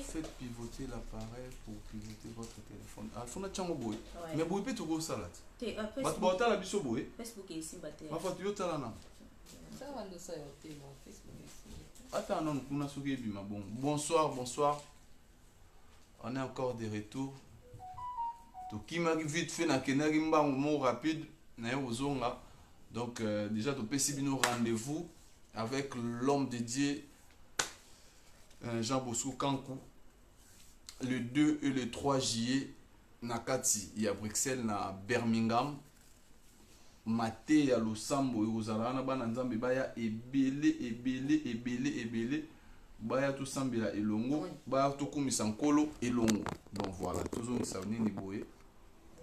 Faites pivoter l'appareil pour pivoter votre téléphone. Ah, faut mettre chango boy. Mais boy peut tout ça là. Bah tu vas la biso boy. Facebook est ici batté. Ma fa tu yo tala na. Ça va nous ça yo té mon Facebook ici. Attends non, kuna soki bima bon. Bonsoir. On est encore de retour. To kima vite fait na kenari mba mot rapide na ozonga. Donc déjà to pesi bino rendez-vous avec l'homme dédié Jean Bosco Kankou le 2 et le 3 juillet nakati ya Bruxelles na Birmingham mate ya losambo ozala na bana nzambe baya ebele baya to sambela elongo baya to kumisa nkolo elongo. Donc voilà toujours ça nini boye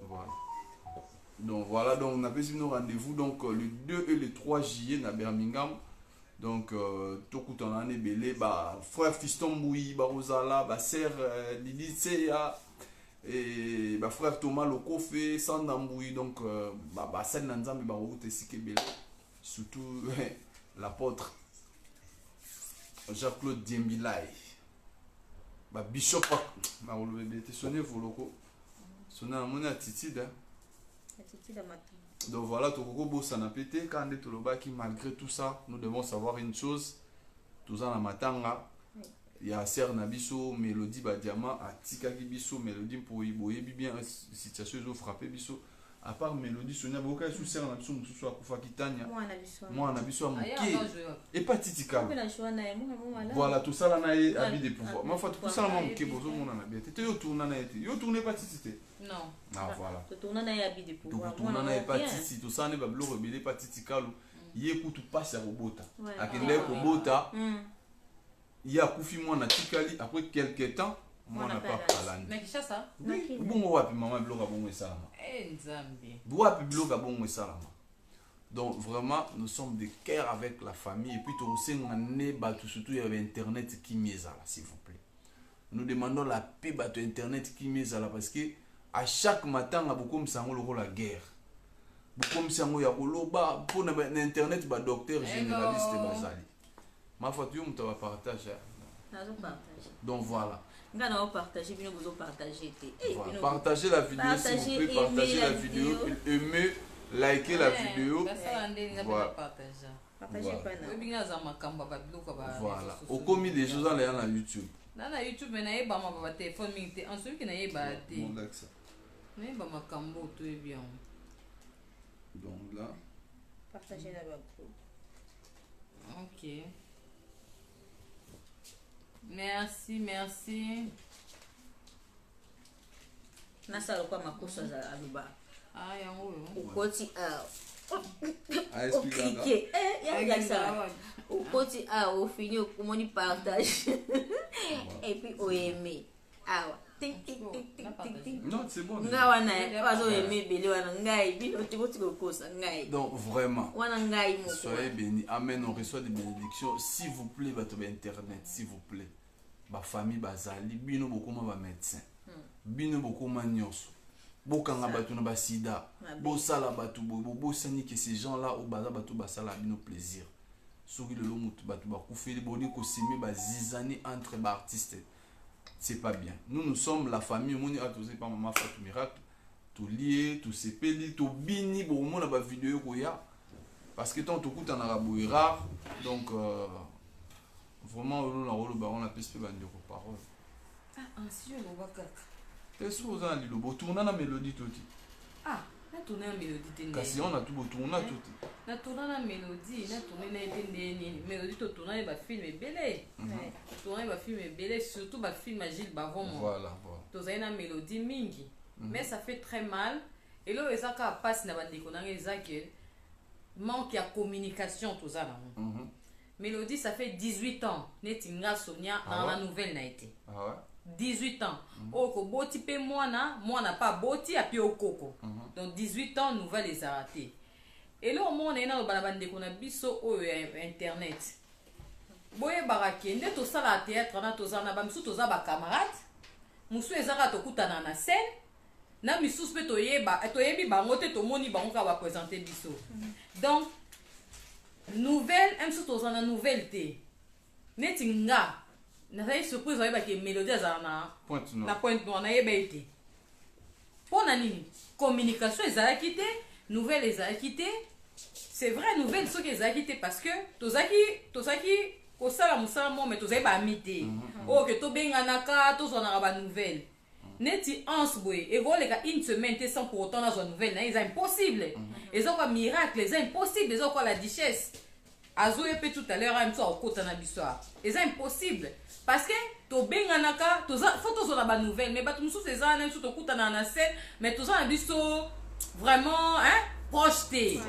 voilà donc on a pris nos rendez-vous donc le 2 et le 3 juillet na Birmingham. Donc tout coup on a belé bah frère Fiston Boui bah Rosala bah sœur Lili Tseya et bah frère Thomas Lokofe Sandamboui. Donc bah celle nanzambe bah route sike belé surtout l'apôtre Jacques-Claude Diembilay bah bishop bah on le bébé sonné voloko sonné à mon attitude donc voilà, malgré tout ça, nous devons savoir une chose. Tout ça, matanga, il y a Ser Nabiso, Mélodie Badiama, Atika Biso, Mélodie pour y boyer bien, situation ils ont frappé Biso. À part Mélodie, Sonia Boka, sous Ser Nabiso, nous sommes à Kitania. Moi, Nabiso, à Mouké. Et pas Titika. Voilà, tout ça, là, on a habit de pouvoir. Mais en fait, tout ça, là, Mouké, Bozo, mon habit. Tu es tourné pas Titi. Non. Ah voilà. Tu tournes dans habit de pouvoir. Tu tournes dans pas Titi, tout ça, on est pas bleu, rebelle, pas Titika. Il y a tout passe à Robota. À quel est Robota? Il y a Koufi, moi, na Tikali, après quelques temps. Moi, on n'a pas parlé. Mais qui ça? Oui, bon, ouais, puis maman blogue à bon et ça. Eh, Nzambi. Ouais, puis blogue à bon et ça. Donc, vraiment, nous sommes de cœur avec la famille. Et puis, tu sais, on a surtout, il y avait Internet qui m'est là, s'il vous plaît. Nous demandons la paix à Internet qui m'est là parce que à chaque matin, on a beaucoup de la guerre. Beaucoup de la pour Internet, le docteur généraliste Bazali. Ma foi, tu vas partager. Donc, voilà. Partagez la vidéo s'il vous plaît, partagez la vidéo, aimez, likez la vidéo. Voilà. Au commis des choses dans YouTube. Dans YouTube, mais n'ayez pas ma téléphone, en celui qui n'ayez pas été. N'ayez pas ma cambo, tout est bien. Donc là. Partagez la groupe. Ok. Merci. Nasa kwa makosa za aluba. Ah, yango. Ukoti expliquer. Ukoti au fini kumoni partage. Et puis aimer. Non, c'est bon. Donc vraiment, soyez bénis. Amen. On reçoit des bénédictions. S'il vous plaît, votre internet, s'il vous plaît. Ma famille bazali, bino beaucoup ma médecin. Bino beaucoup ma nyos. Bokanga batu na basida. Bosala batu bo sani que ces gens-là au baza batu basala bino plaisir. Soki le lomutu batu ba kufeli boni ko simi ba zizani entre ba artistes. C'est pas bien. Nous sommes la famille, on est atosé par maman Fatou Miracle, tout lié, tout sepeli, tout bini, bon, on a pas vidéo koya, parce que tant tout coûte en arabe est rare, donc vraiment on a plus de parole. Ah, si je le vois que. Qu'est-ce que vous avez dit le beau tournant la mélodie tout. Ah, na tourner la mélodie. Kasi on a tout beau tournant tout. Na tourner la mélodie, na tourner na été mélodie to tourner ba film est belé. Tourner ba film est belé, surtout ba film à Gilles Bavon. Voilà. To za na mélodie mingi. Mais ça fait très mal. Et là ça ka passe na bande ko na eza que manque de communication tout ça là. Mélodie ça fait 18 ans, netinga Sonia dans la nouvelle na été. Ah ouais. 18 ans. Oko boti pe moi pas boti a pi okoko. Donc 18 ans nouvelle les arrêté. Et là au monde na balabande ko na biso o internet. Boye barakende to sala théâtre na to zana ba misu to za ba camarade. Musu ezaka to kutana na scène. Na misu pe to yebi bango te to moni bango ka ba présenter biso. Donc nouvelle, un sous aux nouvelle té. Netinga nazali surprise oyeba ke Mélodie azala na Pointe noire nayeba ete mpo na nini communication ezalaki te nouvelle ezalaki te c'est vrai nouvelle soki ezalaki te parce que tozalaki kosala mosala mo mais tozali baami te oyo ke tobenganaka tozwanaka banouvelle neti anse boye ekoleka une semaine te sans pour autant nazwa nouvelle na ye eza impossible eza kwa miracle eza impossible eza kwa la duchesse azoye mpe tout à l'heure aye mosu akokota na biso eza impossible parce que tobenganaka fo tozwa na banouvelle mais bato mosusu eza wana biso tokutanaka na scène mais toza na biso vraiment proche te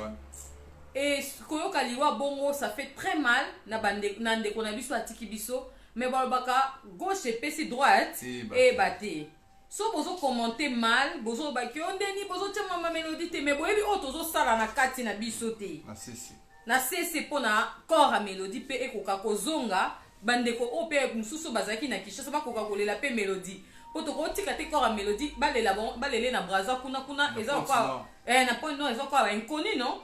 et koyoka liwa bongo ça fait très mal na ndeko na biso atiki biso mais balobaka gauche epesi droite eyeba te so bozokommente mal bozolobaki yo ndeni bozotia mama Mélodie te mais boyebi oyo tozosala na kati na biso te na sese mpo na corps ya Mélodie mpe ekoka kozonga bandeko oyo mpe mosusu bazalaki na Kinshasa bakoka kolela mpe Mélodie po tokotika te corps ya Mélodie balele na braza kuna eza okwa na point non eza okwa bainconnu non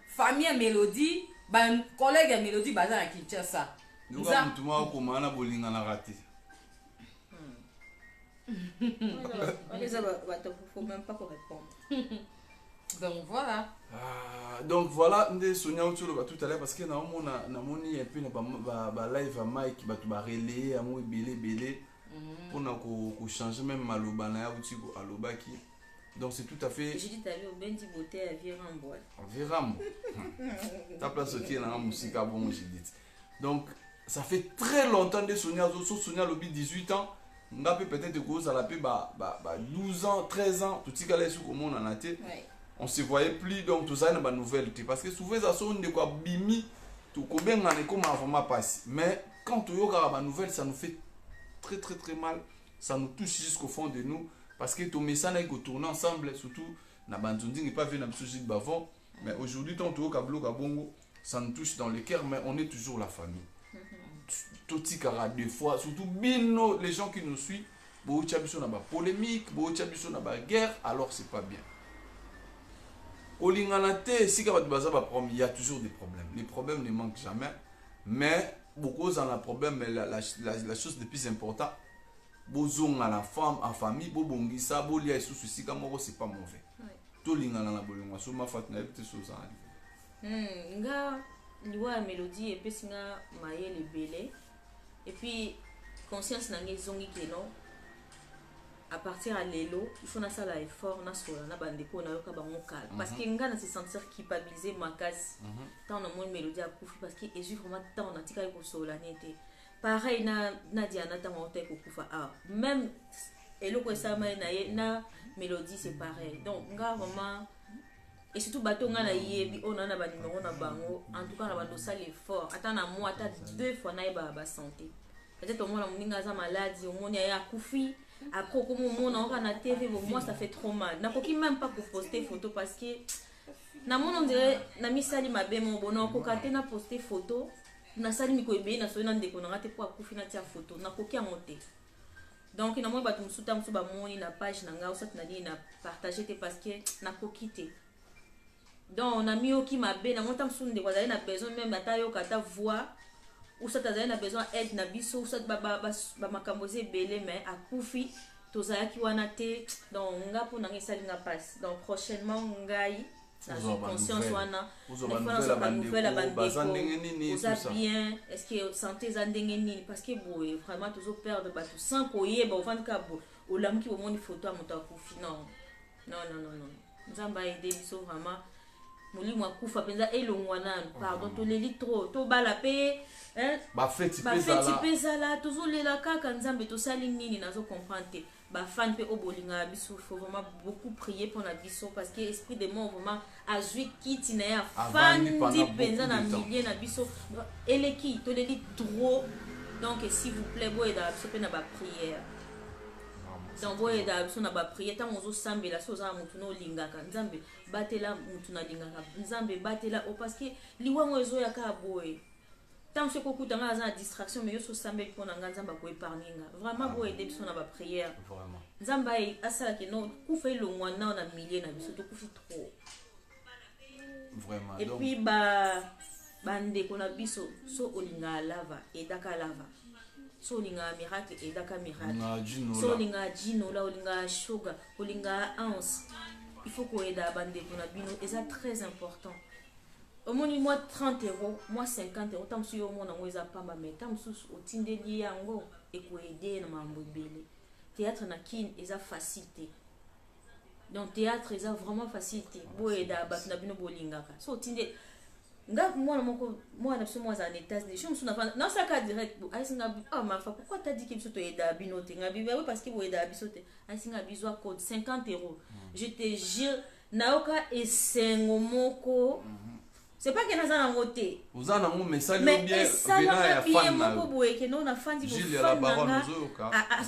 famille ya Mélodie bacollègue ya Mélodie baza na Kinshasa yoka mutu moko okoma na bolinganaka te donc voilà donc voilà nde Sonia otoloba tout à l'heure parce que namoni un peu na live ya Mike bato barelaye yango ebele mpona kochange même maloba na ya uti alobaki donc c'est tout à fait j'ai dit t'allais au bendi beauté à Virambo ta place qui est dans la musique à bon j'ai dit donc ça fait très longtemps de Sonia lobi 18 ans nga peut-être que ça la pe 12 ans 13 ans tout ça là sur comment on en a été on se voyait plus donc tout ça na ba nouvelle parce que souvent ça sonne de quoi bimi tout kobenga ne comme avant passe mais quand tu yoka ba nouvelle ça nous fait très très très mal ça nous touche jusqu'au fond de nous parce que tout message que tourner ensemble surtout na banzondi n'est pas venu na sujet bavon mais aujourd'hui tant tu yoka bloka bongo ça nous touche dans le cœur mais on est toujours la famille tout cara deux fois surtout bino les gens qui nous suivent bo chabiso na ba polémique bo chabiso na ba guerre alors c'est pas bien olingana te si ka baza ba problème il y a toujours des problèmes les problèmes ne manquent jamais mais beaucoup en a problème mais la chose de plus important bozonga la femme en famille bo bongisa bo lia sous souci comme c'est pas mauvais to lingana na bolonga so ma fatna epte so za nga liwa Mélodie et singa maye le belé et puis conscience nange zongi keno à partir à l'élo il faut na sala effort na sola na bandeko na yoka bango kala parce que nga na se sentir culpabilisé makasi tant na mon Mélodie a kufi parce que et vraiment tant na tika ko sola nete pareil na Diana tant on te ko kufa même elo ko sa mai na Mélodie c'est pareil donc nga vraiment et surtout bato nga na yebi on a ba numéro na bango en tout cas na bando sala effort ata na moi ata 2 fois na ba santé peut-être au moins moninga za maladie au moins ya kufi après comme on a na TV moi ça fait trop mal na koki même pas pour poster photo parce que na mon on dirait na misali mabe mon bono ko kate na poster photo na sali mi ko ebe na so na ndeko na ngate pour kufi na tia photo na koki a monter donc na moi bato musuta musu ba moni na page na nga o sat na di na partager te parce que na koki te donc on a mis au qui m'a bien na montam sunde kwa na besoin même ata yo kata voix ou ça tazali na besoin aide na biso ou ça ba makamboze belé mais akufi tozala ki wana te donc nga pour na ngesalinga passe donc prochainement ngai na conscience wana la nouvelle bandeko ça bien est-ce que santé za ndenge nini parce que boy vraiment toujours perdre bato sans koyeba au vendre kabo o lamki au monde photo a moto akufi non nzamba aider biso vraiment moli mwa kufa penza elongwa nanu pardon to leli trop to bala pe ba feti pesa la tozolela kaka nzambe to sali nini nazo comprendre ba fan pe obolinga biso faut vraiment beaucoup prier pour la biso parce que esprit de mort vraiment a joué kiti na ya fan di penza na milliers na biso eleki to leli trop donc s'il vous plaît boy da biso pe na ba prière donc boy da biso na ba prière tant ozo sambela so za mutu no lingaka nzambe batela mutu na lingaka nzambe batela o parce que liwango ezo ya ka boy tant ce ko kutanga za distraction mais yo so sambela pona nzamba ko épargner vraiment boy aider biso na ba prière vraiment nzamba asala ke no kufa ilongwa na na milliers na biso to kufi trop vraiment et donc puis bande ko na biso so olinga lava et daka lava so olinga miracle edaka miracle so olinga jino la olinga shoga olinga ans il faut koyeda bandeko na bino eza très important omoni moi 30 euros moi 50 euros tam suyo mona ngo eza pamba mais tam susu otindeli yango ekoyede na mambo ebele théâtre na kin eza facilité donc théâtre eza vraiment facilité boyeda bato na bino bolingaka so otindeli nga mwana biso mwa za en États-Unis je me suis na ça ka direct aisinga oh ma fa pourquoi t'as dit que biso to yeda bino te nga biba oui parce que boyeda biso te aisinga biso code 50 euros je te jure naoka esengo moko c'est pas que naza nango te oza nango message bien vena ya fan na moko boye ke non na fandi ko fan na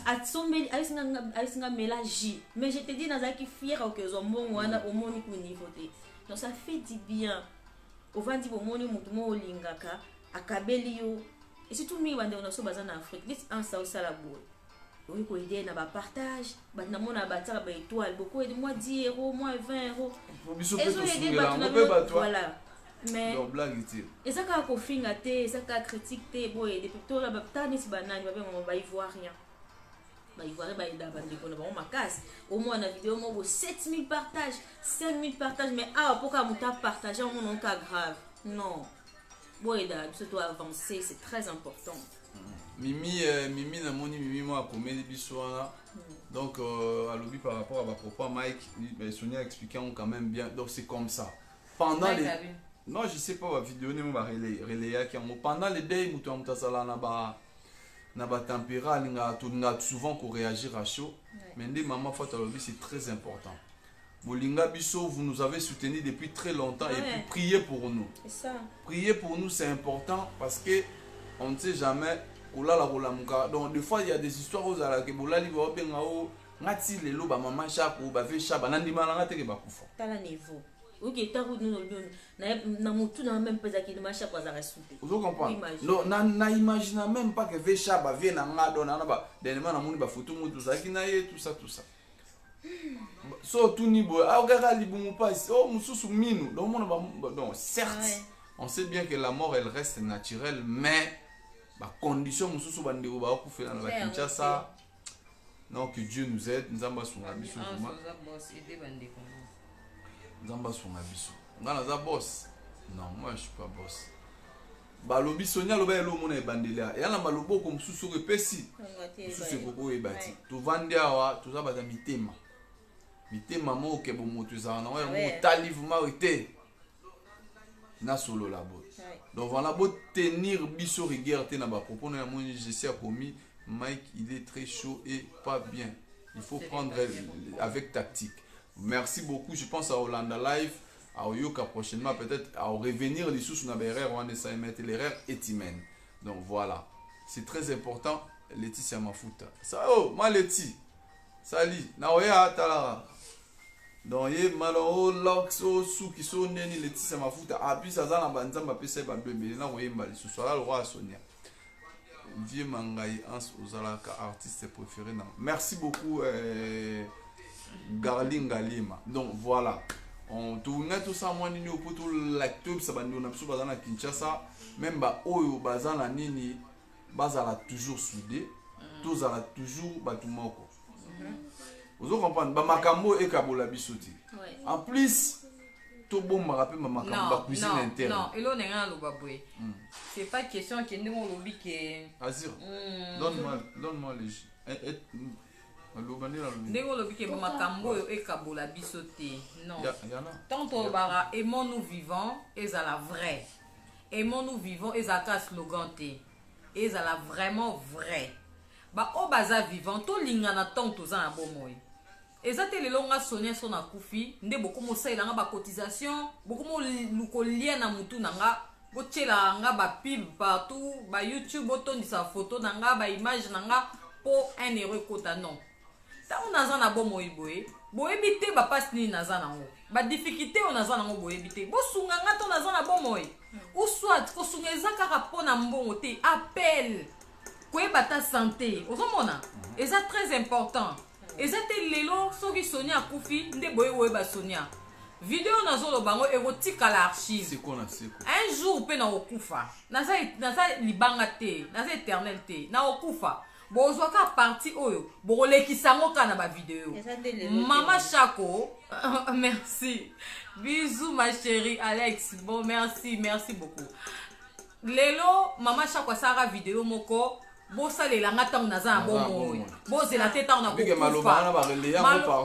atsombeli aisinga mélange mais je te dis nazaki fier que zo mbongo wana omoni ku niveau te donc ça fait du bien ovandi bomoni mutu mo olingaka akabeli yo et surtout mi bande on so baza na Afrique dit en ça osala boye oui ko idée na ba partage ba na mona ba tala ba étoile beaucoup et moi 10 euros moi 20 euros voilà mais donc blague ici ezaka ko finga te ezaka critique te boye depuis to la ba tani si banani ba ba ivoirien ba ivoirien ba ida bande ko na ba makasi au moins na vidéo mo 7000 partages 5000 partages mais ah pourquoi muta partager on non cas grave non boye da surtout avancer c'est très important. Mimi na moni Mimi moi comédie bisouana donc à l'obi par rapport à ma propos Mike Sonia expliquant quand même bien donc c'est comme ça pendant les non je sais pas la vidéo ne m'a relayer qui pendant les days mutu mutasala na ba tempéra linga tunga souvent ko réagir à chaud mais ndé maman faut à l'obi c'est très important Molinga biso vous nous avez soutenu depuis très longtemps et puis priez pour nous c'est ça priez pour nous c'est important parce que on ne sait jamais donc des fois il y a des histoires aux ala ke bolali ba benga o ngati lelo ba mama shako ba ve shaba nandima na ngate ke ba kufa tala niveau OK taru nous na mutu na même pesa ki ma shako za resute vous comprenez non na imagine même pas que ve shaba vienne na ngado na ba denema na muni ba photo mutu zaki na ye tout ça so tout niveau a ogara libumu pas oh mususu minu donc mon donc certes on sait bien que la mort elle reste naturelle mais ba condition mususu bandeko ba kufela na ba Kinshasa non que Dieu nous aide nzamba sunga biso kuma nzamba sunga biso ngana za boss non moi je suis pas boss ba lobi sonia loba elo mona ebandela yana malobo ko mususu ko pesi mususu ko ebati to vandi awa to za baza mitema mo ke bo moto za na wa mo talivement été na solo la botte donc voilà beau tenir biso rigueur te na ba propos na moi je sais commis Mike il est très chaud et pas bien il faut prendre avec tactique merci beaucoup je pense à Hollanda Live à Oyoka prochainement peut-être à revenir les sous na berrer on essaie mettre l'erreur et timen donc voilà c'est très important Laetitia Mafuta ça oh ma Leti sali na oya tala donc ye malo loxo su qui sont neni Laetitia Mafuta appuie ça dans la banzamba pesa ba bébé na oyemba les sous là le roi Sonia vieux mangai ans ozalaka artiste préféré na merci beaucoup Garling Galima donc voilà on tourne tout ça moi nini pour tout l'acteur ça bandi on a besoin bazana Kinshasa même ba oyo bazana nini bazala toujours soudé tous ala toujours batumoko vous comprenez ba makambo e kabola bisoti en plus tout bon me rappelle ma makambo ba cuisine interne non elo nenga lo babwe c'est pas question que nous on lobby que Azir donne-moi les ndenge lobi ke makambo oyo ekabola biso te non tant tolobaka aimons-nous vivants ezala vrai aimons-nous vivants ezalaka slogan te ezala vraiment vrai ba o baza vivant tolingana tant toza na bomoi eza te lelo nga Sonia so na kufi nde bokomosalelanga bacotisation bokomokolia na mutu na nga botiela nga bapib partout ba YouTube botondisa photo na nga baimage na nga po 1 euro ekota non ntango naza na bomoi boyebi te bapasi nini naza nango badifficulté oyo naza nango boyebi te bosunga nga to naza na bomoi ou soit kosunga eza kaka mpo na mbongo te appel koyeba ta santé ozomona eza très important eza te lelo soki Sonia akufi nde boyeba Sonia vidéo nazolo bango erotika la archive. C'est quoi c'est quoi? Un jour pe na okufa. Naza libanga te, naza éternel te, na okufa. Bozwaka parti oyo, bolekisa ngo kana ba vidéo. Maman Chako, merci. Bisous ma chérie Alex. Bon merci beaucoup. Lelo Maman Chako sara vidéo moko. Bosa le langa tang naza bon boze la tête na ko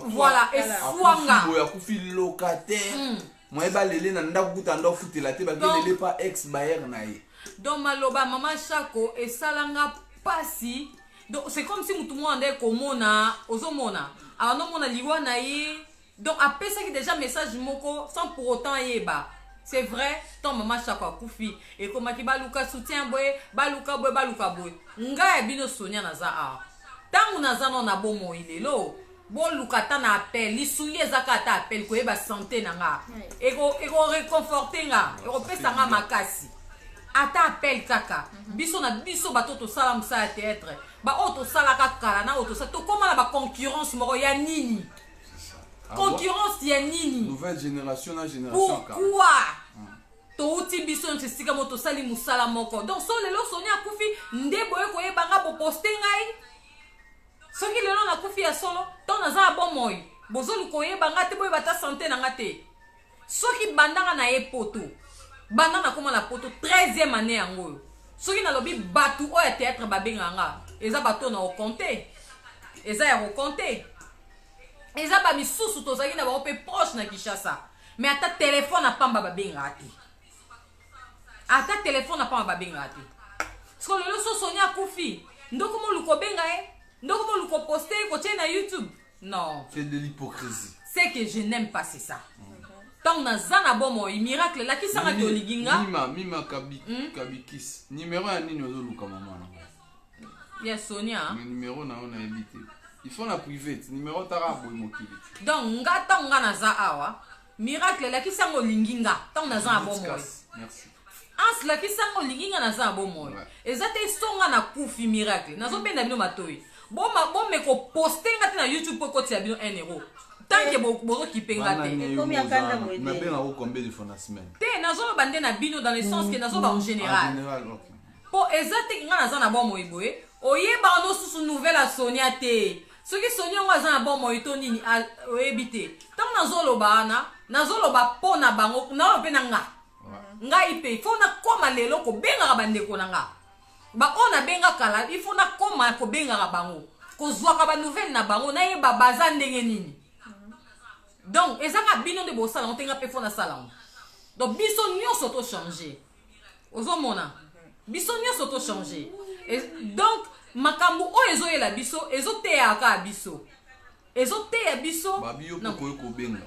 voilà et swanga boya kufi locataire moi ba lele na ndako kutanda futela te ba lele pas ex bayer na ye donc maloba Maman Chako et salanga pasi donc c'est comme si mutu mo ande komona ozomona alors non mona liwa na ye donc après ça qui déjà message moko sans pour autant yeba. C'est vrai, ton Maman Chako akufi et comme ki baluka soutien boy, baluka boy. Nga e bino sonia naza a. Tangu naza non na bomo ilelo. Bon luka ta na appel, li souye zakata appel ko e ba santé na nga. Ego réconforter nga, ego pesa nga makasi. Ata appel kaka. Biso na biso batoto sala musa théâtre. Ba auto sala kaka na auto sa to koma na ba concurrence moko ya nini. Concurrence ya nini? Nouvelle génération na génération. Pourquoi? Touti biso nsika moto sali musala moko. Donc so lelo sonia kufi ndebo eko ye banga bo poster ngai. Soki lelo na kufi ya solo, ton naza bon moy. Bozolu ko ye banga te boy bata santé na ngate. Soki bandanga na ye poto. Banda na koma na poto 13e année yango. Soki na lobi batu o ya théâtre babenga nga. Eza bato na o compter. Eza ya o compter. Eza ba misusu tozaki na ba ope proche na Kinshasa. Mais ata téléphone na pamba babenga ati. Ata téléphone na pamba babenga ati. Parce que le so sonia kufi. Ndoko mo luko benga ndoko mo luko poster ko na YouTube. Non. C'est de l'hypocrisie. C'est que je n'aime pas c'est ça. Tant na zana bomo miracle la ki sanga to liginga. Mima kabikis. Numéro ya nini ozo luka mama na. Ya Sonia. Numéro na on a évité. Il faut la private, numéro tara boy mokili. Donc nga tonga na za awa, miracle la kisango linginga, tonga na za bon moy. Merci. Ans la kisango linginga na za bon moy. Ezate songa na kufi miracle. Nazo benda bino matoyi. Bon me ko poster ngati na YouTube ko tia bino 1 euro. Tant que bozo kipenga te. Combien kanda moy. Na bena ko combien de fois na semaine. Te nazo bande na bino dans le sens que nazo ba en général. En général, OK. Po ezate nga na za na bon moy boy. Oyeba no susu nouvelle a Sonia te. Ce qui Sonia waza na bon moito nini a ebité. Tant nazoloba na nazoloba pona bango na opena nga. Nga ipe faut na koma lelo ko benga bande ko nga. Ba ona benga kala il faut na koma ko benga bango. Ko zwaka ba nouvelle na bango na yeba baza ndenge nini. Donc ezaka bino de bosala on tenga pe faut na sala. Donc biso nyonso to changer. Ozomona. Biso nyonso to changer. Et donc makambu o ezoyela biso ezoteaka biso ezoteya biso babio poko ko benga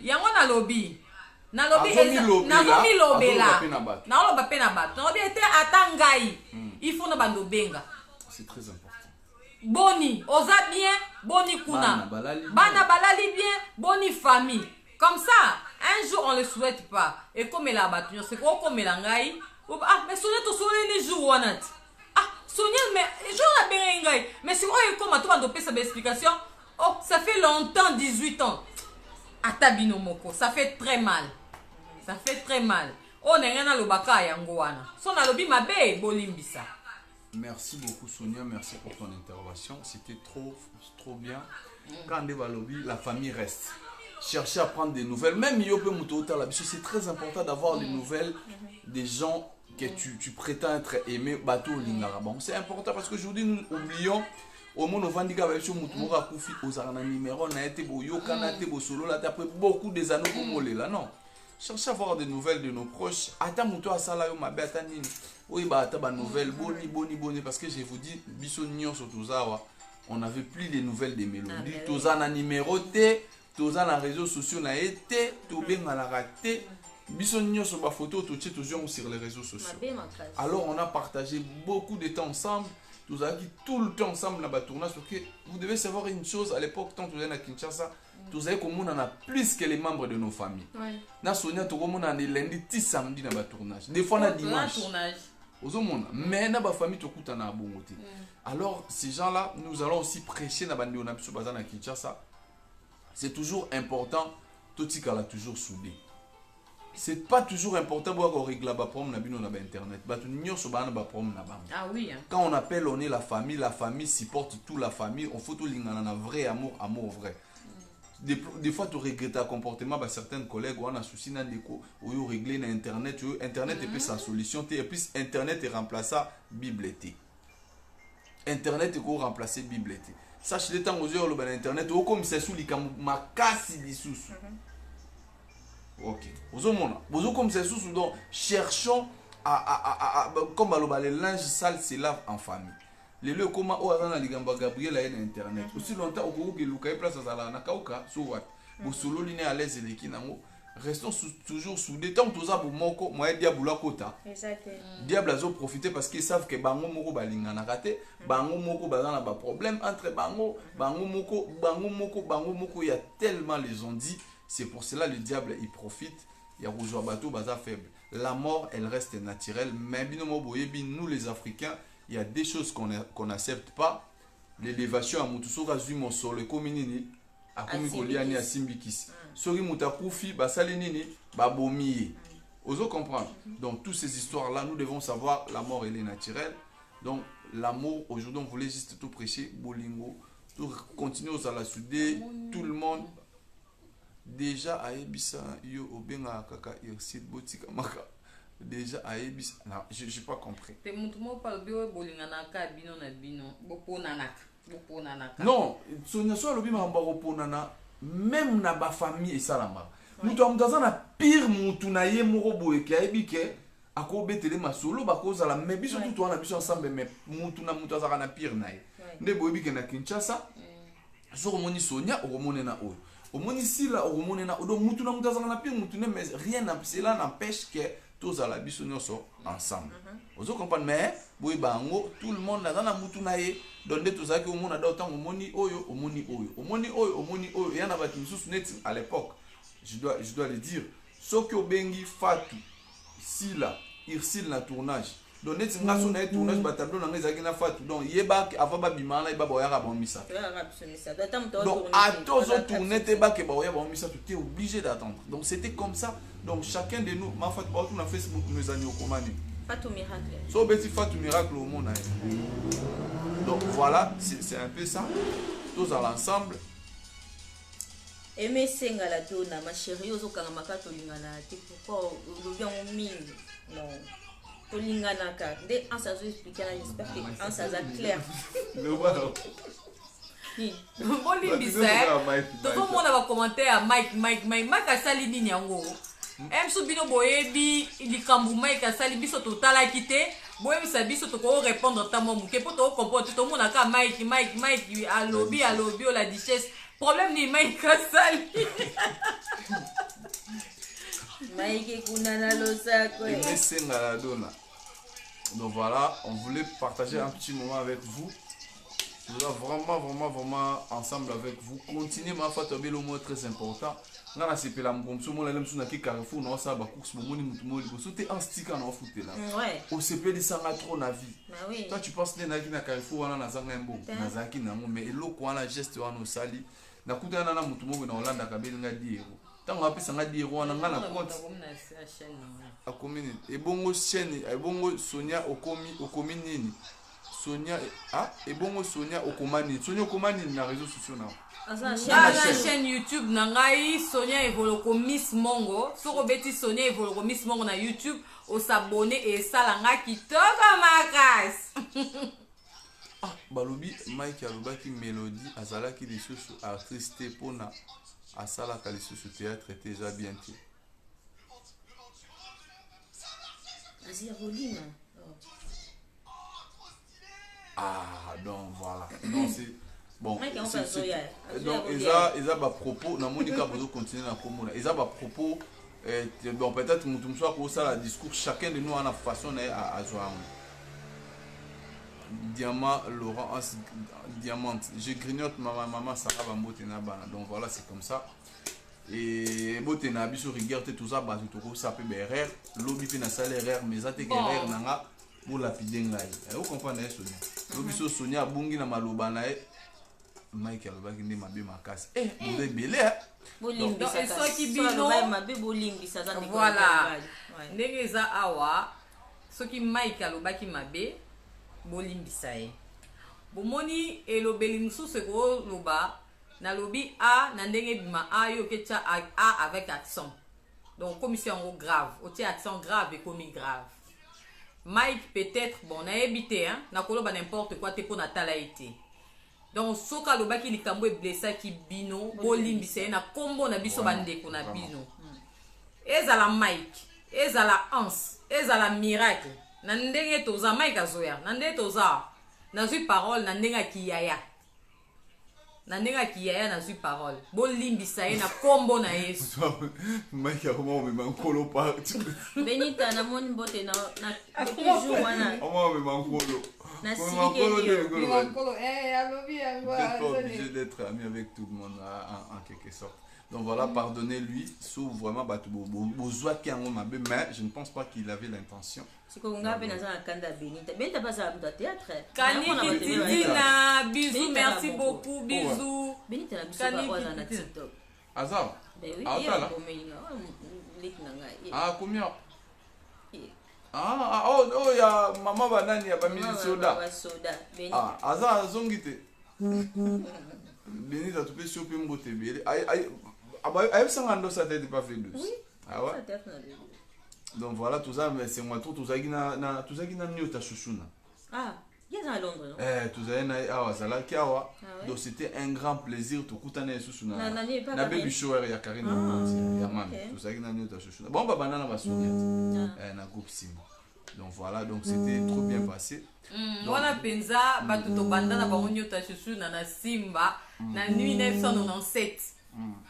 yango nalobi nazomilobela naloba pe na bato nalobi ete ata ngai il faut na bando benga. C'est très important. Boni oza bien boni kuna bana balali bien boni famille comme ça un jour on le souhaite pas et comme la bato c'est quoi comme la ngai mais sonne to sonne ni jour wanat. Sonia, mais je la béringue. Mais si on comme à toi de sa explication, oh, ça fait longtemps, 18 ans. Atabino moko, ça fait très mal. Ça fait très mal. On est rien à l'obaka yangoana. Son alobi mabe bolimbisa. Merci beaucoup Sonia, merci pour ton intervention. C'était trop bien. Quand on est à lobby, la famille reste. Chercher à prendre des nouvelles. Même Yope Moutota, c'est très important d'avoir des nouvelles des gens que tu prétends être aimé bateau lingarabon. C'est important parce qu'aujourd'hui nous oublions au monde vendiga avec ce moutoura koufi aux arana numéro na été boyo kanate bo solo là après beaucoup des années pour moller là non. Cherchez à avoir des nouvelles de nos proches. Ata mouto a sala yo mabe ata nini. Oui ba ata ba nouvelles boni parce que je vous dis biso nyon sur tozawa on n'avait plus les nouvelles des mélodies. Tozana numéro T, tozana réseaux sociaux na été, to benga la raté. Bisogno sur ma photo, tout toujours sur les réseaux sociaux. Alors on a partagé beaucoup de temps ensemble. Nous avons dit tout le temps ensemble dans le tournage parce que vous devez savoir une chose à l'époque quand vous êtes à Kinshasa, vous savez qu'on en a plus que les membres de nos familles. Na Sonia tout le monde a des lundi, 10 samedi dans le tournage. Des fois on a dimanche. Mais na ba famille tout coûte na bon côté. Alors ces gens-là, nous allons aussi prêcher na bande on a sur bazar à Kinshasa. C'est toujours important totikala toujours soudé. C'est pas toujours important pour régler les problèmes sur Internet. Ah oui. Hein. Quand on appelle, on est la famille supporte toute la famille. On faut tout un vrai amour vrai. Des fois, tu regrettes ton comportement. Certains collègues ont un souci ou régler Internet. Internet est sa solution. Et puis, Internet est remplacé Bible. Internet est remplacé Bible. Sache les temps où on a Internet, comme c'est sous les ma casse sous. Ok. Vous comme c'est sous, donc cherchons à comme le linge sale se lave en famille. Les lieux comme au Arana Ligamba Gabriel a Internet. Aussi longtemps au que Luka place à la Nakauka, soit vous solo liné à l'aise et les kinamo. Restons toujours soudés. Tant que tout ça pour moko, moi diable la kota. Exactement. Diable a profité parce qu'ils savent que bango moko balinga na raté, bango moko bazana ba problème entre bango moko, il y a tellement les ont dit. C'est pour cela le diable il profite. Il y a rougeois bateau baza faible. La mort elle reste naturelle. Mais binomo boyebi nous les Africains, il y a des choses qu'on n'accepte pas. L'élévation à mutusoka zumo sur le communini a komi koliani a simbikis. Sori mutakufi basali nini babomi. Oso comprendre. Donc toutes ces histoires là, nous devons savoir la mort elle est naturelle. Donc l'amour aujourd'hui on voulait juste tout prêcher bolingo, tout continuer aux la soudé, tout le monde déjà a ebisa yo obenga kaka irsit botika maka déjà a ebisa non j'ai pas compris te mutu mo pa bio bolinga na ka bino na bino boponana non sonya so lobi mamba boponana même na ba famille esalama mutu amudaza na pire mutu na ye moko boye ki ebike akobetele masolo bakozala mais biso tout on a biso ensemble mais mutu na mutu azaka na pire na ye nde boyebike na Kinshasa so komoni Sonia okomonena oyo au ici là au monde na odo mutu na mutazanga pire mutu ne mais rien cela n'empêche que tous à la bisonyo so ensemble vous comprenez mais boy bango tout le monde dans la mutu na ye donde tous ça que au monde a d'autant au moni oyo y en a ba tous net à l'époque je dois le dire ce que bengi fatu si là irsil na tournage donc net ngaso na tournage ba tableau na ngezaki na fatu donc yeba avant ba bimana iba boya ka bomisa donc à tous on tourner te ba ke boya bomisa tu es obligé d'attendre donc c'était comme ça donc chacun de nous ma fatu ba tout na Facebook nous ani okomani Fatou miracle so beti Fatou miracle au monde donc voilà c'est un peu ça tous à l'ensemble aimer senga la dona ma chérie ozokanga makato lingana te pourquoi bien au mine non Tolinganaka. Dès un ça expliquer là, j'espère que un ça clair. Le voilà. Bon limbisa. Tout le monde va commenter à Mike asali nini yango. Emso bino boyebi likambu Mike asali biso totala kité. Boyebi sa biso to ko répondre ta momu ke poto comprendre tout le monde aka Mike alobi la duchesse. Problème ni Mike asali. Donc voilà, on voulait partager un petit moment avec vous. Je voulais vraiment ensemble avec vous. Continuez ma foi, le mot très important. Là, c'est que la Carrefour, on a course, un stick en foot là. Au CP de ça, trop na vie. Toi, tu penses que na Carrefour, on a un bon, mais l'eau, on a geste, on a sali. Na kuta na mutumo na Hollande kabelinga diero. Tant on appelle ça diero on a na compte. A commune et bongo chaîne et bongo Sonia okomi nini. Sonia et bongo Sonia okomani. Sonia okomani na réseaux sociaux na. La chaîne YouTube nangai Sonia evoloko Miss Mongo. Soko beti Sonia evoloko Miss Mongo na YouTube au s'abonner et salanga kitoko makas. Balobi Mike alobaki Mélodie azalaki les choses artiste pona asala ka les choses théâtre déjà bien ti. Azia volume. Donc voilà. Donc c'est bon. Donc ils a ba propos na Monica bozo continuer na komona. Ils a ba propos bon peut-être mutu mso ko sala discours chacun de nous a une façon à joindre. Diamant Laurent Diamante je grignote maman Sarah Bambotena bana donc voilà c'est comme ça et botena biso regarder tout ça bas tout ça peut BRR lobby pe na salaire mais ça te guerre nanga pour lapider ngai vous comprenez Sonia lobby so Sonia bungi na maloba na Michael baki ndi mabe makasi vous êtes belé bolimbisa soki bino mabe bolimbisa za ndeko voilà ndenge eza awa soki Mike alobaki mabe bolimbisa ye bomoni elobeli mosusu ekoloba nalobi a na ndenge bima a yo ketia a avec accent donc comme si yango grave otie accent grave ekomi grave Mike peut-être bon nayebi te nakoloba n'importe quoi te mpo natala ye te donc soki alobaki likambo eblesaki bino bolimbisa ye na nkombo na biso bandeko na bino ezala Mike ezala Hans ezala Miracle na ndenge toza Mike azoya na ndenge toza nazwi parole na ndenge akiyaya na ndenge akiyaya nazwi parole bolimbisa ye na nkombo na Yesu Mike akoma omema nkolo partout Benita namoni mbote na toujours wana omema nkolo na Nkolo pas obligé d'être ami avec tout le monde en quelque sorte. Donc voilà, pardonnez-lui, sauf vraiment besoin qui en mabe, mais je ne pense pas qu'il avait l'intention. C'est qu'on a bien dans un candidat Benita. Benita pas ça à théâtre. Kani Tina, bisous, merci beaucoup, bisous. Benita na bisous pas dans TikTok. Azar. Ben oui, ah combien? Oh ya mama banani ya bamili soda. Ah Azar zongite. Benita tu peux choper mbote bele. Aïe, ça n'a pas fait douce. Oui. Ah ouais? Donc voilà, tout ça, mais c'est moi tout ça qui n'a mieux ta chouchouna. Ah, il y a à Londres, non? Tout ça, donc c'était un grand plaisir de coutaner chouchouna. Na baby shower ya Karine ya maman. Tout ça qui n'a mieux ta chouchouna. Bon, bah banana va sourire. Na groupe Simon. Donc voilà, donc c'était trop bien passé. Wana penza batu to bandana ba onyo ta chouchouna na Simba na 1997.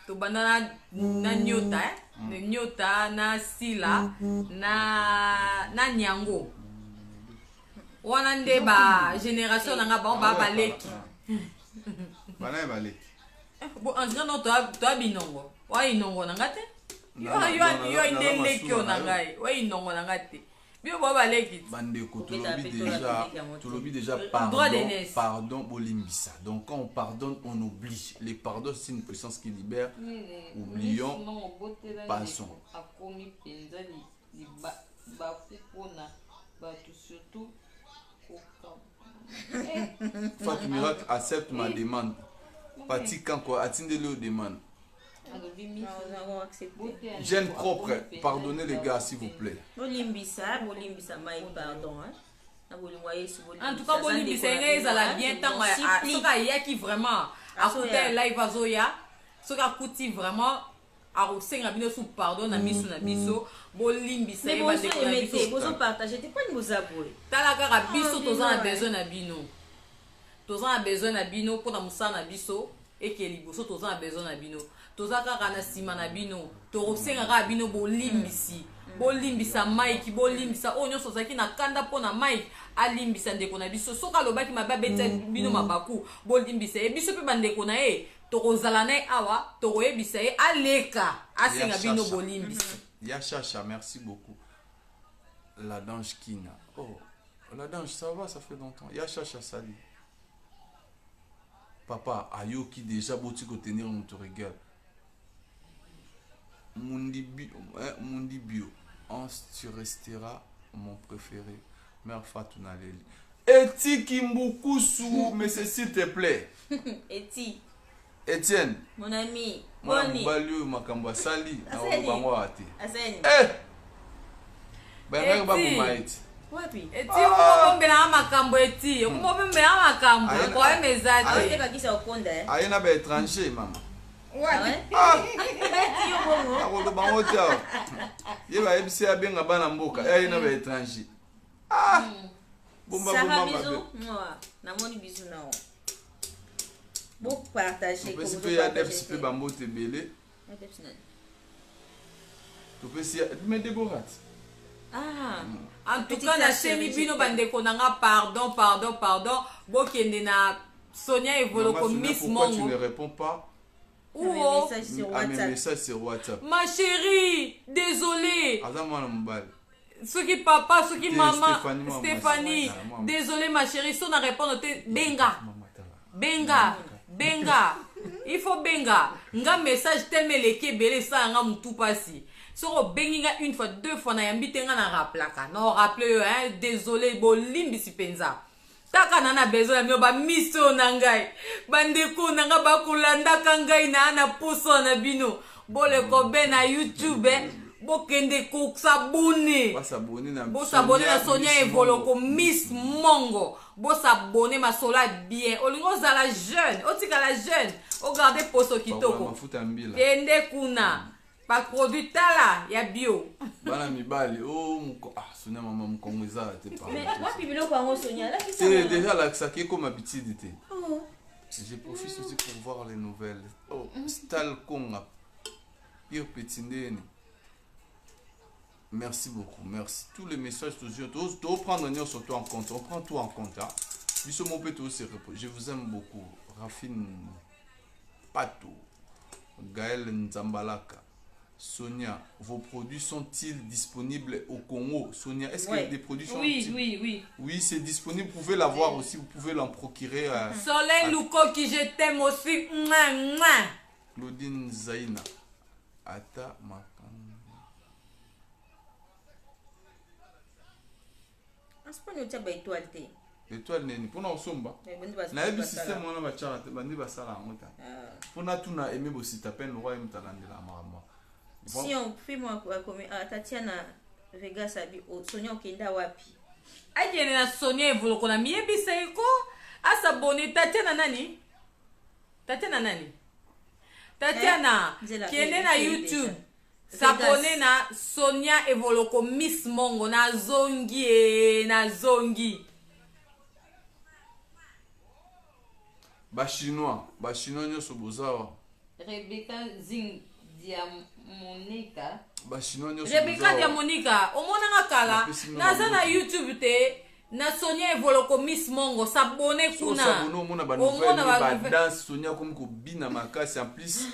To banana na nyota nyota na sila na nyango wana nde ba génération nanga ba baleki bana baleki bo anja no to abinongo wa inongo nanga te yo inde lekyo nanga wa inongo nanga te bio ba baleki bandeko tolobi déjà pardon bolimbisa. Donc quand on pardonne on oublie. Le pardon c'est une puissance qui libère. Oublions, passons. Fatou Miracle accepte ma demande. Pati Kanko attendez le demande. Gêne propre, pardonnez les gars s'il vous plaît. Bolimbisa, Mike, pardon. En tout cas, bolimbisa ezala bien tant soka yaki vraiment akuta live azoya soka kuti vraiment akosenga bino sous pardon na miso na biso bolimbisa ye bande ko na biso bozo partager te pas ni bozaboy tala kaka biso toza na besoin na bino toza na besoin na bino pona musana na biso ekeli boso toza na besoin na bino toza kaka na sima na bino tokosenga kaka bino bolimbisi bolimbisa Mike bolimbisa o nyonso zaki na kanda pona Mike alimbisa ndeko na biso soka lobaki mababeta bino mabaku bolimbisa e biso pe bandeko na e tokozala na awa tokoyebisa e aleka asenga bino bolimbisa ya chacha. Merci beaucoup la dange Kina. Oh la dange ça va, ça fait longtemps. Ya chacha sali papa ayoki déjà boti ko tenir on te regarde Mundi bio Hans, tu resteras mon préféré. Mère Fatouna Leli. Eti Kimbukusu, mais s'il te plaît. Eti. Etienne. Mon ami. Boni. Balio Makamba Sali. Aseni. Eh. Ben ba kumaiti. Wapi? Eti ukombela makambo eti. Ukombela makambo kwa mezati. Aite kakisa okonda eh. Ayena ba étranger mama. Ouais. Akolo bango tia. Yeba ebisi abenga bana mboka. Ayena ba étranger. Bomba bisou. Na moni bisou na o. Bon partager comme vous pouvez adepte peu bambote belé. Adepte na. Tu peux si mais Déborah. En tout cas na chéri bino bandeko nanga pardon. Bokende na Sonia Evoloko Miss Mongo. Tu ne réponds pas. Ou message sur WhatsApp. Ma chérie, désolé. Ce qui papa, ce qui maman, Stéphanie, désolé ma chérie, si on a répondu, benga. il faut benga nga message tellement leki ebele esala nga mutu pasi soko obengi nga une fois deux fois nayambi te nga na rappelaka na oraple yo désolé bolimbisi mpenza taka na besoin ya mio bamiso na ngai bandeko na nga bakolandaka ngai na poso na bino boleko be na YouTube bokende kosabone bosabone na Sonia Evoloko Miss Mongo bosabone masola bien olingo ozala jeune otikala jeune ogarde poso kitoko kende kuna baproduit tala ya bio bana mibali Sonia mama mukongo ezala te mais wapi biloko yango Sonia là c'est déjà là que ça qui est comme habitude te je profite aussi pour voir les nouvelles Stal Konga Pire Petindeni. Merci beaucoup, merci. Tous les messages, tous prendre surtout en compte. On prend tout en compte. Hein. Je vous aime beaucoup. Rafine Pato, Gaël Nzambalaka, Sonia, vos produits sont-ils disponibles au Congo? Sonia, est-ce que des produits sont Oui. Oui, c'est disponible. Vous pouvez l'avoir aussi. Vous pouvez l'en procurer. Soleil Louko qui je t'aime aussi. Claudine Zaina. Ata Makan. Étoile neni pona osomba na yebi système wana bachara te bandi basala yango ta pona tuna aimé bosita peine le roi mtalandela makambo si on fait moi comme Tatiana Vegas abi Sonia okenda wapi ajene na Sonia Evoloko na miyebisa eko asabone Tatiana nani kende na YouTube s'abonner na Sonia Evoloko Miss Mongo na zongi ba chinois nyoso bozawa Rebecca Diamonica ba chinois nyoso Rebecca Diamonica omona nga kala naza na YouTube te na Sonia Evoloko Miss Mongo s'abonner kuna omona ba nouvelle ba danse Sonia comme ko bina makasi en plus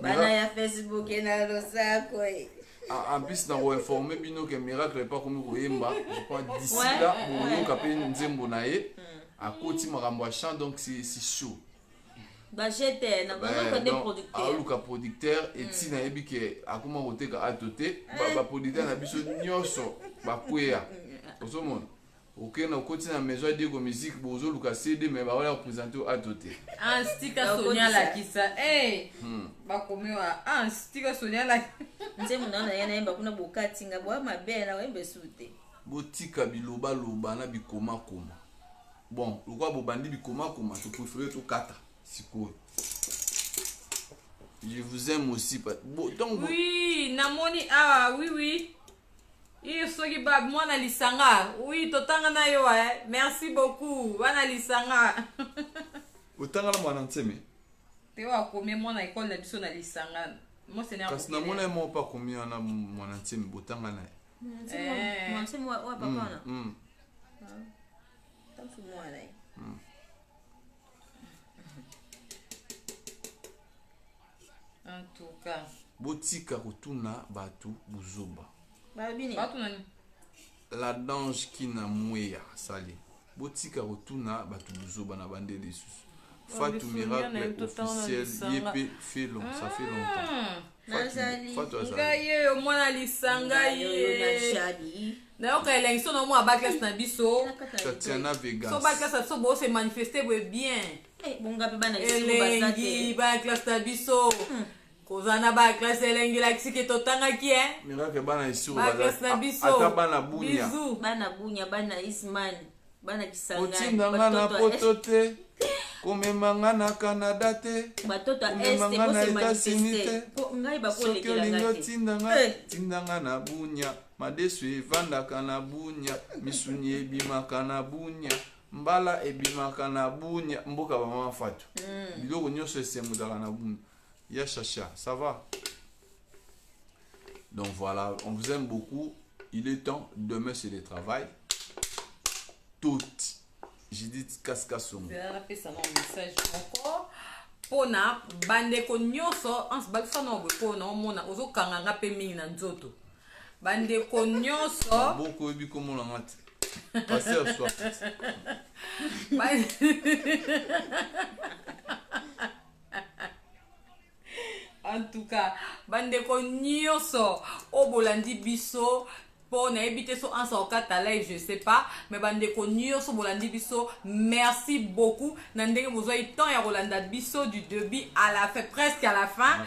bana ya Facebook na losako en plus na informer bino que miracle pas comme koyemba je crois d'ici là on kapé nzembo na ye à côté makambo ya chant donc c'est chaud ba jete na bango des producteurs aluka producteur et tina yebi ke akoma koteka atote ba producteur na biso nyoso ba kwea osomona ok na côté na maison de musique bozo luka CD mais ba wala présenter atote stika Sonia la kisa ba komewa stika Sonia la nzembo na yana yemba kuna bokati nga bwa mabela wembe sute botika biloba loba na bikoma koma bon lokwa bobandi bikoma koma tu préférer to kata sikoyo je vous aime aussi donc oui namoni oui il soki ba mwana lisanga oui totanga na yo merci beaucoup bana lisanga otanga la mwana nteme te wa komi mwana école na biso na lisanga moi c'est na parce na mwana mo pas komi na mwana nteme botanga na moi c'est moi papa na tantu mwana en tout cas botika kotuna batu buzoba batu nani la dange qui na mweya sali botika kotuna batu buzoba na bandele lisusu Fatou Miracle officiel yep fait long ça fait longtemps Fatou Azali au moins lisanga ye na oka élection no mo abaklas na biso Tatiana Vegas so baklas so bo se manifester bien bonga pe bana elengi baklas na biso kozana baklas elengi la kisike totanga ki Miracle bana isu ata bana bunya bana Isman bana kisanga otindanga na potote komemanga na Canada te batoto este bo se manifester ngai ba ko lekela tindanga na bunya madesu evandaka na bunya misuni ebimaka na bunya mbala ebimaka na bunya mboka ba mama Fatou biloko nyonso esemudaka na bunya ya chacha ça va donc voilà on vous aime beaucoup il est temps demain c'est le travail tout j'ai dit kaskasongo la pesa na message encore pona bandeko nyonso ans balfa na pona mona ozokanga nga pe mingi na nzoto bandeko nyonso boko ebi komona ngati passer soir tout cas bandeko nyonso o bolandi biso pour n'habiter so en sokata live je sais pas mais bandeko nyonso bolandi biso merci beaucoup nandenge bozwa temps ya rolanda biso du début à la fin presque à la fin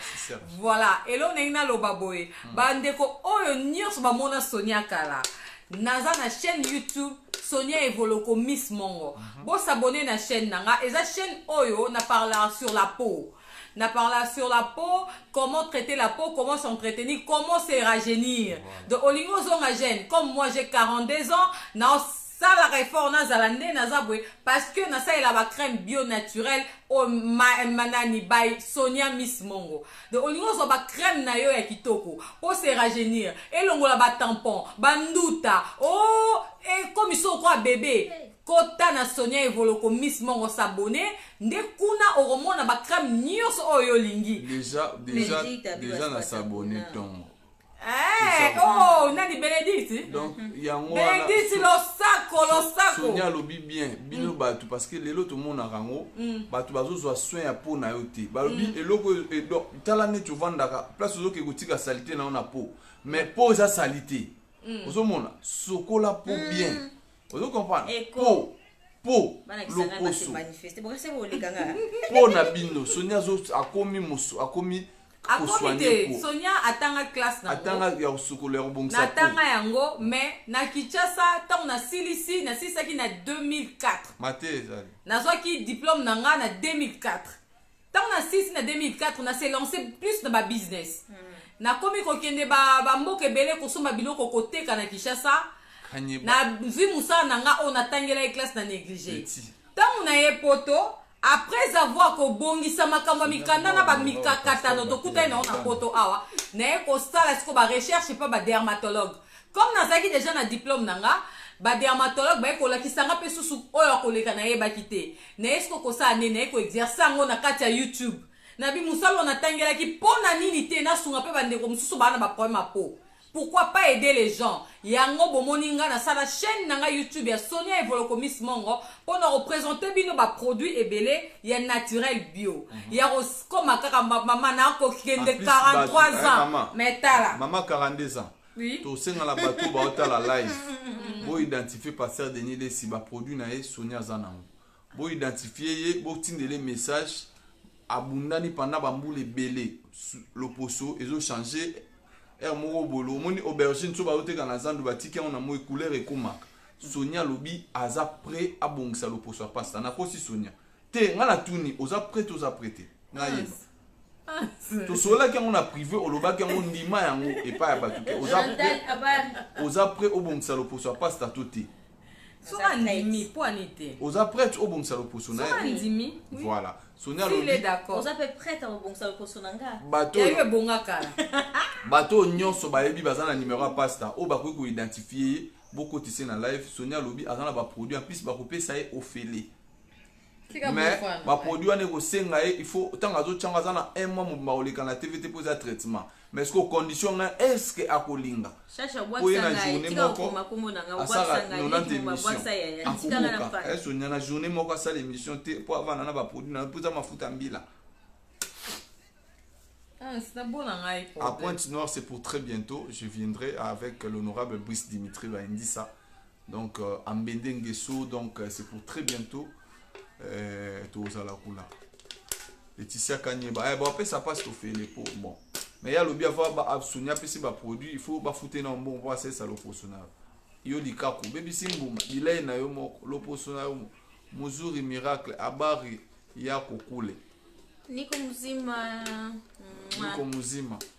voilà et là on est na loba boye bandeko oyo nyonso ba mona Sonia kala naza na chaîne YouTube Sonia Evoloko Miss Mongo bo s'abonner na chaîne nanga eza chaîne oyo na parler sur la peau. On a parlé sur la peau, comment traiter la peau, comment s'entretenir, comment se rajeunir. De Olingo Zongagen, comme moi j'ai 42 ans, na ça la réforme na zalande na zabwe parce que na ça il a la crème bio naturelle au manani by Sonia Miss Mongo. De Olingo zo ba crème na yo ya kitoko pour se rajeunir. Et longola ba tampon, banduta. Oh, et comme ils sont quoi bébé. Kota na Sonia Evoloko Miss Mongo s'abonner nde kuna oromona ba crème nyos oyo lingi déjà na s'abonner ton oh nani Benedict donc yango Benedict lo sako Sonia lobi bien bino batu parce que lelo to mona rango batu bazozwa soin ya peau na yo te balobi eloko tala ne tu vandaka place ozo ke gotika salité na ona peau mais peau za salité ozo mona sokola peau bien. Vous comprenez? Po na bino Sonia zo akomi musu akomi Sonia atanga classe na atanga ya usukolero bongisa na atanga yango mais na Kinshasa tant na silisi na sisaki na 2004 mate zali nazwaki diplôme nanga na 2004 tant na sisi na 2004 na se lancer plus na ba business na komi kokende ba mboka ebele kosomba biloko koteka na Kinshasa na zwi musa nanga on atangela classe na négligé tant na ye poto après avoir ko bongisa makambo mikanda na ba mikakatano to kuta na on poto awa na ye ko sala siko ba recherche pas ba dermatologue comme nazaki déjà na diplôme nanga ba dermatologue ba ko lakisanga pe susu oyo koleka na ye ba kité na esko ko sa ne na ko exercer ngo na kati ya YouTube na bi musalo na tangela ki pona nini te na sunga pe ba ndeko mususu ba na ba problème à peau. Pourquoi pas aider les gens? Yango bomoninga na sa la chaîne nanga YouTube ya Sonia Evoloko Miss Mongo pour nous représenter bino ba produits ebele ya naturel bio. Ya comme kaka maman na ko kende 43 ans. Mais tala. Maman 42 ans. Oui. To senga la bateau ba ota la live. Bo identifier passer Denis les si ba produit na ye Sonia zanango. Bo identifier ye bo tindele message abundani pendant ba mbule belé le poso ezo changer moko bolo moni aubergine so ba oteka na zandu batiki on a mo couleur et komaka Sonia lobi aza prêt à bongisa le poso pasta na ko si Sonia te ngala tuni oza prêt na yeba to sola ki on a privé oloba ki on ndima yango et pas ya batuke oza prêt au bongisa le poso pasta toté so andimi po anite oza prêt au bongisa le poso na andimi voilà Sonia il est d'accord oza pe prête au bongisa le poso nanga bato ya bonga kala bato nyonso bayebi bazana numéro ya pasta o bakoki ko identifier beaucoup tissé na live Sonia lobi azana ba produit en plus ba kopesa ye ofele mais ba produit ane ko senga il faut tanga zo changa zana un mois mo ba oleka na TVT pour za traitement mais est-ce que condition est-ce que akolinga chacha boisa ngai tika ko makombo nanga boisa ngai mo boisa ya tika na fa est Sonia na journée moko sa l'émission te pour avoir na ba produit na pour za mafuta mbila. À Pointe-Noire, c'est pour très bientôt. Je viendrai avec l'honorable Brice Dimitri Baindissa. Donc, à Mbendengeso, donc c'est pour très bientôt. Laetitia Kanyeba. Bon, après, ça passe au fait les pots. Bon. Mais il y a le bien avoir Sonia, puis c'est produit. Il faut foutre un bon voir c'est ça l'opposonnal. Yo di kako. Baby Simboum. Il est na yo l'opposonnal. Muzuri miracle. Abari yako kule. Niko mzima.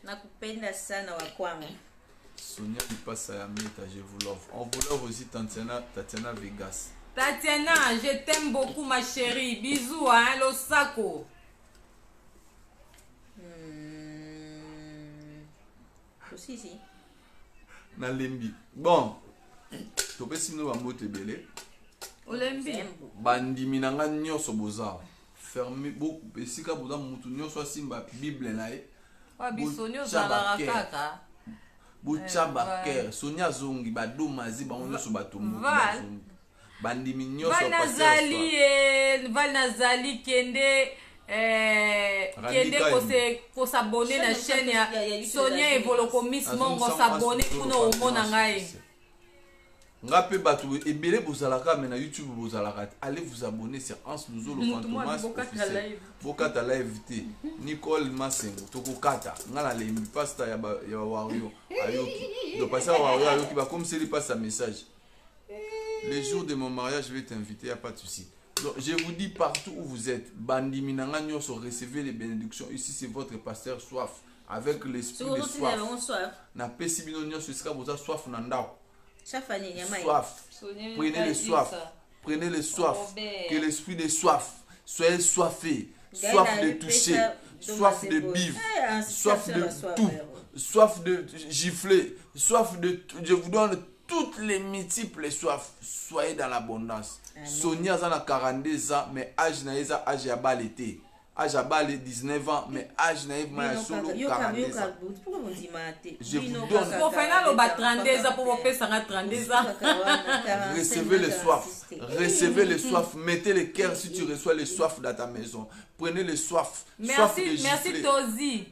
Nakupenda sana wa kwangu. Sonia Ipasa ya Mita, je vous love. On vous love aussi Tatiana Vegas. Tatiana, je t'aime beaucoup ma chérie. Bisous hein, Losako. Aussi si. Na lembi. Bon. Topesi no ba mote belé. Olembi. Bandimi nanga nyoso boza. Fermé beaucoup esika boza mutu nyonso simba bible na ye wa bisonyo zala kaka bucha baker Sonia zongi badomazi ba nyonso batombo bandimi nyonso Val Nazali kende Kende s'abonner na chaîne ya Sonia Evoloko Miss Mongo s'abonner kuna omona ngai. Ngape batu ebele bozalaka mais na YouTube bozalaka. Allez vous abonner sur Hans Luzo le Fantomas officiel. Bokata live te. Nicole Masengo tokokata. Ngala le pasta ya Wario ayoki. Donc passer Wario ayoki ba comme s'il passe un message. Les jours de mon mariage, je vais t'inviter, il n'y a pas de souci. Donc, je vous dis partout où vous êtes, Bandi Minanga recevez les bénédictions. Ici, c'est votre pasteur soif. Avec l'esprit de soif. Na pesi bino nyonso sera boza soif nandao. Soif. Prenez le soif. Prenez le soif. Que l'esprit de soif. Soyez soifés. Soif de toucher. Soif de vivre. Soif de tout. Soif de gifler. Soif de... Je vous donne toutes les multiples soifs. Soyez dans l'abondance. Sonia a 42 ans, mais âge naïsa âge à balité. Âge à balé 19 ans, mais âge naïf ma solo 42 ans. Je vous donne. Pour faire le 32 ans, pour faire 32 ans. Recevez les soifs. Recevez les soifs. Mettez le cœur si tu reçois les soifs dans ta maison. Prenez les soifs. Merci, merci Tozi.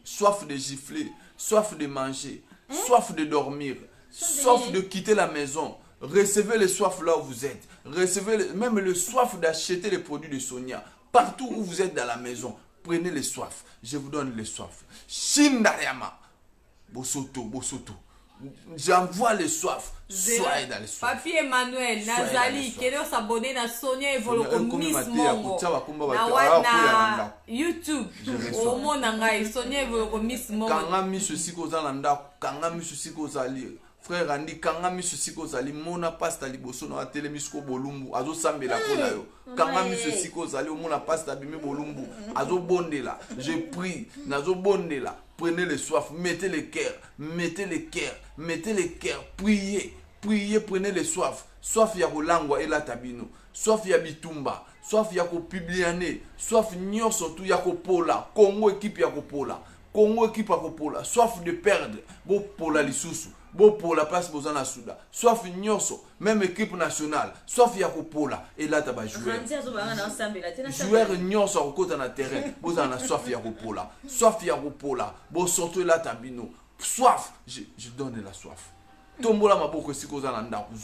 Soif de gifler, soif de manger, soif de dormir, soif de quitter la maison. Recevez les soifs là où vous êtes. Recevez même le soif d'acheter les produits de Sonia. Partout où vous êtes dans la maison, prenez les soifs. Je vous donne les soifs. Shindariama. Bosoto, Bosoto. J'envoie les soifs. Soyez dans les soifs. Papi Emmanuel, Nazali, qui est s'abonner à Sonia Evoloko Miss Mongo. Na YouTube. Au monde nangai, Sonia Evoloko Miss Mongo. Kanga mi ceci kozalanda, kanga mi ceci kozali. Frère Andy, kanga mi ceci kozali, mona pasta liboso na tele misko bolumbu, azo sambela kola yo. Kanga mi ceci kozali, mona pasta bimi bolumbu, azo bondela. Je prie, nazo bondela. Prenez les soifs, mettez les cœurs, mettez les cœurs, mettez les cœurs, priez, priez, prenez les soifs. Soif ya kolangwa ela tabino, soif ya bitumba, soif ya kopibliane, soif nyonso tu ya kopola, Congo équipe ya kopola, Congo équipe ya kopola, soif de perdre, bo pola lisusu. Bon pour la place bozana souda soif nyonso même équipe nationale soif ya kopola et là taba joueur joueur nyonso akota na terrain bozana soif ya kopola bo surtout là tabino soif je donne la soif tombola maboko sikoza na ndako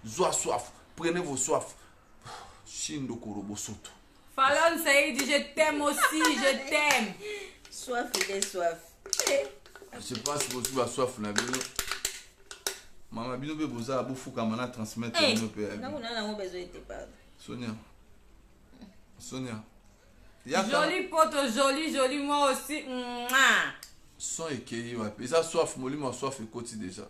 zoa soif prenez vos soifs shindo korobo soto Fallon Saïdi je t'aime aussi je t'aime soif il est soif. Je pense que vous avez soif na bino. Maman bino be boza bofu kamana transmettre no pe. Na besoin de pas. Sonia. Jolie poto, jolie moi aussi. Son écueilli ouais. Et ça soif molimo soif et côté déjà.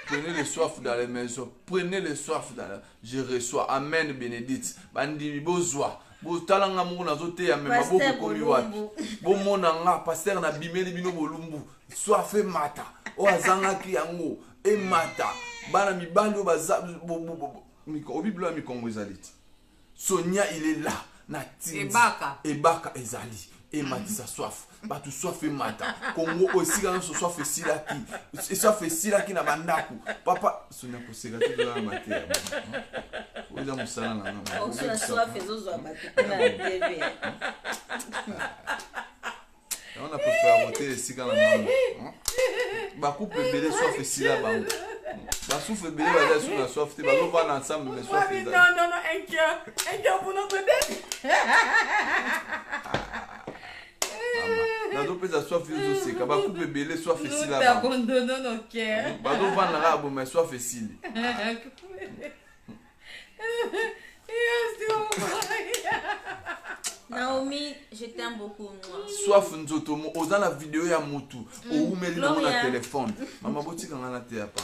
Prenez les soifs dans les maisons. Prenez les soifs dans la... Je reçois amen bénédicte. Bandi bozwa. Bo talanga mungu nazote ya mema boko komi wapi. Bo mona nga pasteur na bimeli bino bolumbu. Soif e mata. O azanga ki yango e mata. Bana mibando baza au Bible mi Congo ezaliti. Sonia il est là na tindi. Ebaka ezali. Et matisa soif. Batu soif e mata. Congo aussi quand so soif silaki. Et soif silaki na bandaku. Papa Sonia ko sega tu la matière. Oza musala na nga. On se la soif ezozo abatu na TV. On a préféré voter sika na nga. Ba couple belé soif sila bango. Ba souffle belé ba sur la soif te ba lo va ensemble mais soif. Non, un cœur pour notre bébé. Nazo pesa soif yo seka ba couple belé soif sila bango. Nous abandonnons nos cœurs. Ba do va na rabo mais soif sila. Naomi, je t'aime beaucoup moi. Soif nzotomo oza na vidéo ya mutu oumeli na mon téléphone. Mama botika ngana te apa.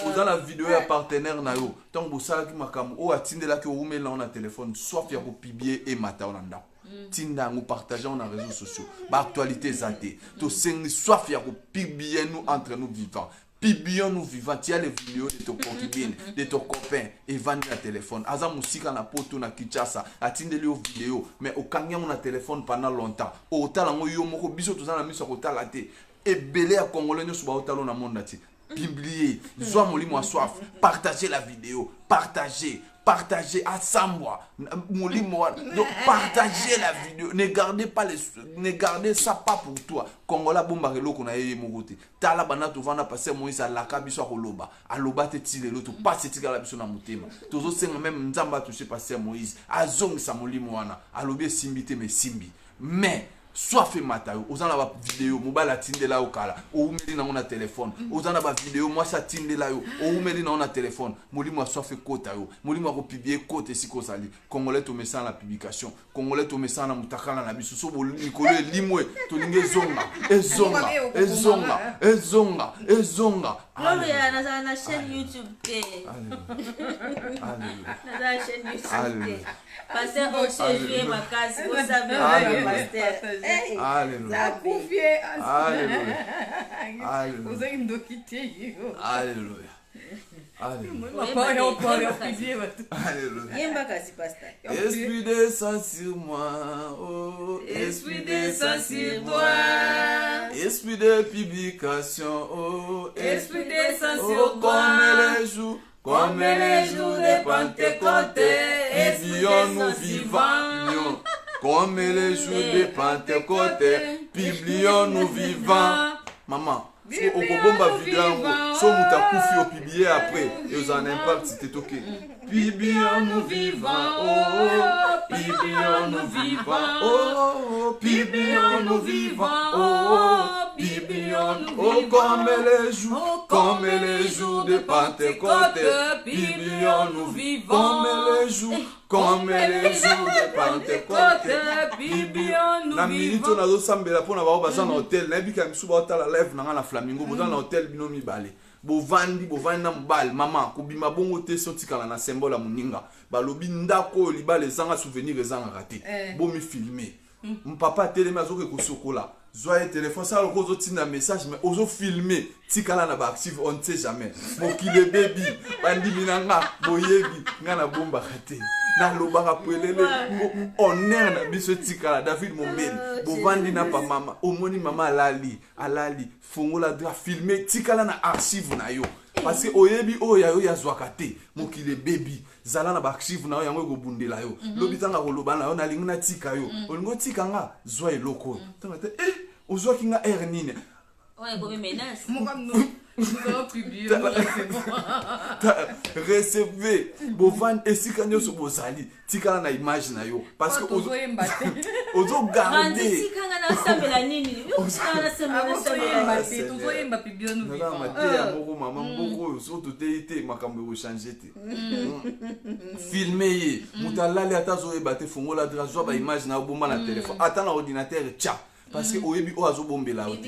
Oza na vidéo ya partenaire na yo. Tant bosala ki makamu o atindela ki oumeli na téléphone soif ya ko publier et mata on ndako. Tinda nous partageons dans les réseaux sociaux. Ba actualité zate. To sengi soif ya ko publier nous entre nous vivants. Publions nous vivants, tu as les vidéos de ton concubine, de ton copain, et vendre le téléphone. Aza musika na poto na Kinshasa, atinde les vidéos, mais au kanya on a téléphone pendant longtemps. Au talango yo moko biso to na miso ko talate. Et belé à congolais no suba au talon na monde ati. Publier, soit molimo soif, partagez la vidéo, partagez. partagez à Sambwa. Donc partagez la vidéo. Ne gardez ça pas pour toi. Kongola bombarelo qu'on a eu mogote. Tala bana to vana passer Moïse à la kabiso koloba. Aloba te tile lo to passe tika la biso na mutema. Tozo senga même nzamba touché passer Moïse. Azong sa molimo wana. Alobi simbite me simbi. Mais soit fait matayo, aux en a vidéo, mobile a tinde la au kala, ou meli na on a téléphone, aux en a vidéo, moi ça tinde la yo, ou meli na on a téléphone, moli moi soit fait côte yo, moli moi publier côte si ko sali, congolais to message la publication, congolais to message na mutakala na biso so nikolo limwe, to linge zonga, ezonga. Non mais na na chaîne YouTube té. Na na chaîne YouTube. Pasteur Oche jouer ma case, vous savez pasteur. Alléluia. Alléluia. Alléluia. Esprit descend sur moi, oh, esprit descend sur toi. Esprit de publication, oh, esprit descend sur toi. Comme les jours de Pentecôte, nous vivants. Comme les jours de Pentecôte, nous vivants. Maman. Au bomba vidéo, so mutakufi au pibier après, et aux en impact c'était ok. Pibion nous vivants, oh, pibion nous vivants, oh, pibion nous vivants, oh, pibion nous vivants. Oh, comme les jours de Pentecôte, pibion nous vivants, comme les jours de Pentecôte, pibion nous vivants. La minute on a dos sambela pour n'avoir pas un hôtel, n'abi quand souba hôtel la lève dans la flamingo, vous dans l'hôtel binomi balé. Bovandi na mbal maman kubima bongo te sotika na symbole ya muninga balobi ndako liba les zanga souvenir ezanga raté bomi filmer mpapa telema zoke kosokola zoye téléphone ça le kozo tina message mais ozo filmer tikala na ba active on ne sait jamais mokile baby bandi minanga boyebi ngana bomba raté na lobaka pelele honneur na biso tikala David Mombeli bovandi na pa mama omoni mama alali fongola dra filmer tikala na archive na yo parce que oyebi oya yo ya zwaka te mokile baby zala na ba archive na yo yango ekobundela yo lobitanga koloba na yo na lingi na tika yo olingo tikanga zwa eloko tanga te ozwaki nga air nini ouais comme menace recevez bovan esika nyoso bozali tikala na image na yo parce que ozo garder tikanga na sambela nini na sambela tozoyemba pibio nous vivants mate moko mama mboko surtout te makambo ko changer te filmer mutalali atazoyeba te fongola dra ba image na bomba na téléphone ata na ordinateur tcha parce que oyebi o azobombela ote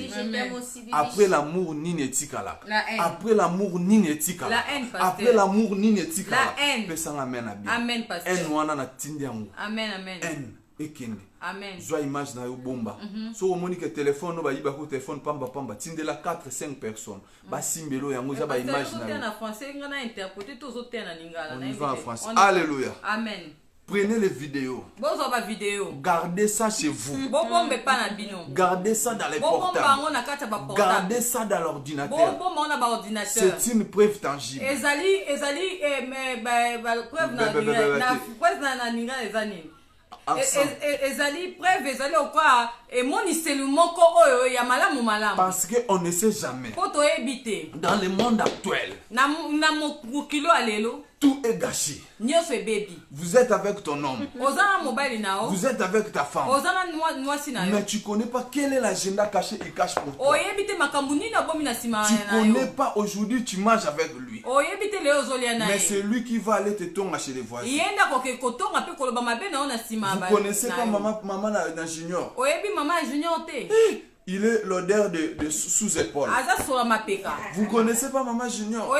après l'amour nini etikala après l'amour nini etikala après l'amour nini etikala pesanga amen abi amen pasteur en wana na tindi yango amen en ekende amen zwa image na yo bomba so omoni ke téléphone no bayiba ko téléphone pamba tindela 4-5 personnes basimbelo yango za ba image na yo na français ngana interpréter tozo tena lingala na en français alléluia amen. Prenez les vidéos. Gardez ça chez vous. Gardez ça dans les portables. Gardez ça dans l'ordinateur. C'est une preuve tangible. Parce qu'on ne sait jamais. Dans le monde actuel, tout est gâché. Vous êtes avec ton homme. Vous êtes avec ta femme. Mais tu ne connais pas quel est l'agenda caché et cache pour toi. Tu ne connais pas aujourd'hui tu manges avec lui. Mais c'est lui qui va aller te tomber chez les voisins. Vous connaissez pas maman Junior? Il est l'odeur de sous-épaule. Vous connaissez pas maman Junior?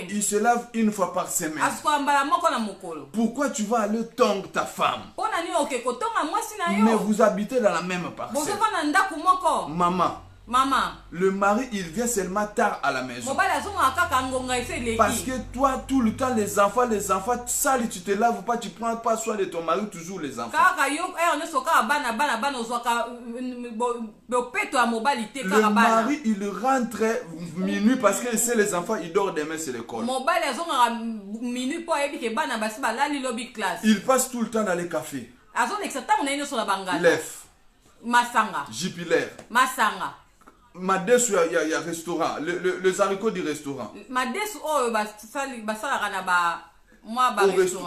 Il se lave une fois par semaine. Pourquoi tu vas aller tondre ta femme? Mais vous habitez dans la même parcelle. Maman, Maman. Le mari, il vient seulement tard à la maison. Parce que toi, tout le temps, les enfants, sales, tu te laves pas, tu prends pas soin de ton mari, toujours les enfants. Le mari, il rentre minuit parce que c'est les enfants, il dort demain, c'est l'école. Il passe tout le temps dans les cafés. Lève. Masanga. Jupilaire. Masanga. Madesu, il y a restaurant. Les haricots du restaurant. Madesu,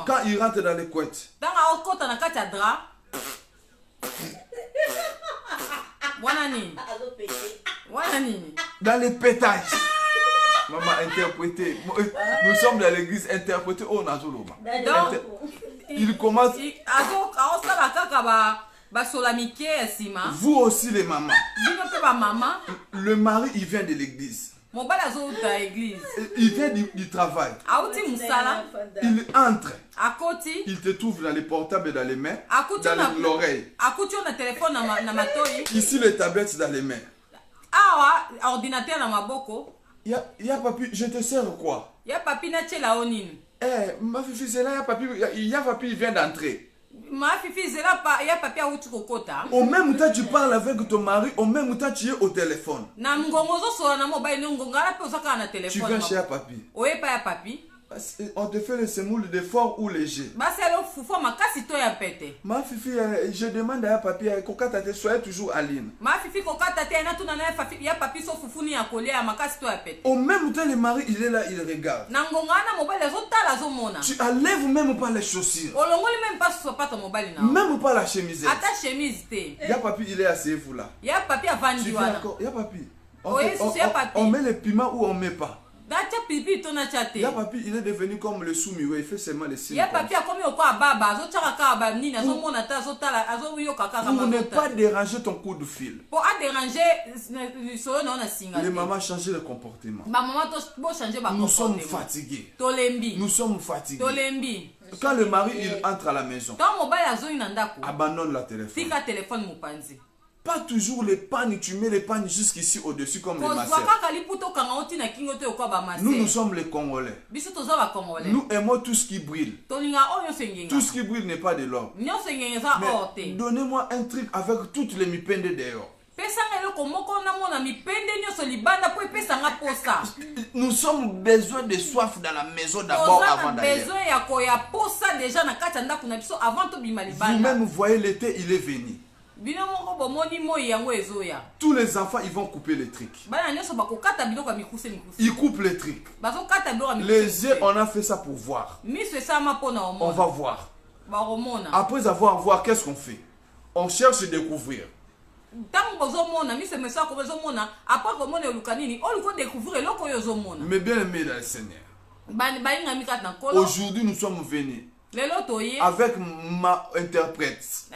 quand il rentre dans les couettes. Dans les pétages. Maman, interprété. Nous sommes dans l'église, interprété. Oh, donc, il commence. Vous aussi les mamans. Le mari il vient de l'église. Il vient du travail. Il entre. Il te trouve dans les portables dans les mains, dans l'oreille. Ici les tablettes dans les mains. Il y a papi, je te sers quoi? Ma fille, c'est là, il y a papi, il vient d'entrer. Au même temps tu parles avec ton mari, au même temps tu es au téléphone. Tu viens chez un papi. On te fait le semoule de fort ou léger. Ma fifi, je demande à papi, soyez toujours à ligne. Au même temps, le mari, il est là, il regarde. Tu enlèves même pas les chaussures. Même pas la chemise. Il y a papi, il est assez vous là. Il y a papi. On met les piments ou on met pas. Il y a papi, il est devenu comme le soumiwe, il fait seulement les signes. Pour ne pas déranger ton coup de fil. Les mamans changent le comportement. Nous sommes fatigués. Nous sommes fatigués. Quand le mari il entre à la maison, abandonne la téléphone. Pas toujours les pannes, tu mets les pannes jusqu'ici au-dessus comme les masseurs. Nous sommes les Congolais. Nous aimons tout ce qui brille. Tout ce qui brille n'est pas de l'or. Mais donnez-moi un truc avec toutes les mipende dehors. Nous sommes besoin de soif dans la maison d'abord avant d'aller. Vous-même vous voyez l'été, il est venu. Tous les enfants ils vont couper les trucs. Ils coupent les trucs. Les yeux on a fait ça pour voir. On va voir. Après avoir voir, qu'est-ce qu'on fait? On cherche à découvrir. Mais bien aimé dans le Seigneur, aujourd'hui nous sommes venus avec ma interprète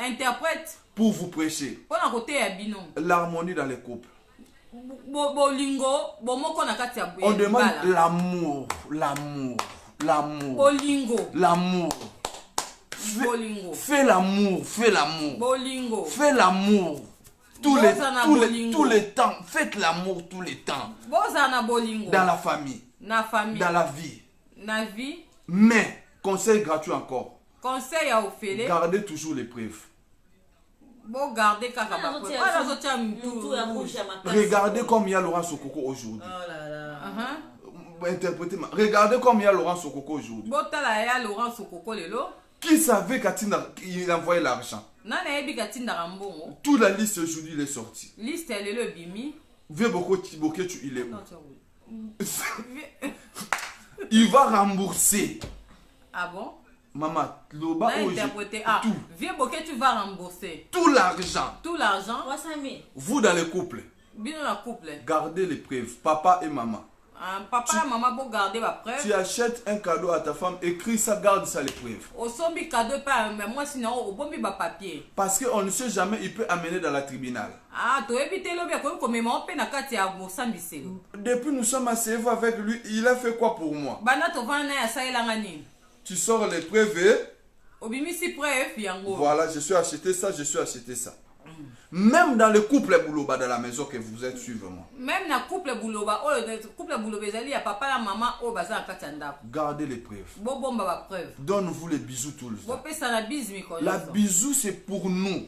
pour vous prêcher l'harmonie dans les couples. On demande l'amour. Fais l'amour. Fais l'amour. Tous les temps. Faites l'amour tous les temps. Dans la famille. Dans la vie. Mais, conseil gratuit encore. Gardez toujours les preuves. Regardez comme il y a Laurent Sokoko aujourd'hui. Interprétez-moi. Regardez comme il y a Laurent Sokoko aujourd'hui. Qui savait qu'il envoyait l'argent? Toute la liste aujourd'hui il est sorti. Vieux Boketu, il est où? Il va rembourser. Ah bon? Maman, Loba, tout. Vieux Boketu, tu vas rembourser. Tout l'argent. 300 000. Vous dans le couple. Gardez les preuves. Papa et maman. Papa et maman pour garder ma preuve. Tu achètes un cadeau à ta femme, écris ça, garde ça les preuves. Mais moi sinon au bon papier. Parce qu'on ne sait jamais, il peut amener dans la tribunal. Depuis nous sommes assez avec lui, il a fait quoi pour moi? Tu sors les preuves et... Voilà, je suis acheté ça. Même dans le couple Bouloba dans la maison que vous êtes, suivez-moi. Même dans le couple Bouloba, il y a papa et maman au bazar à gardez les preuves. Preuve. Donne-vous les bisous tout le temps. La bisou, c'est pour nous.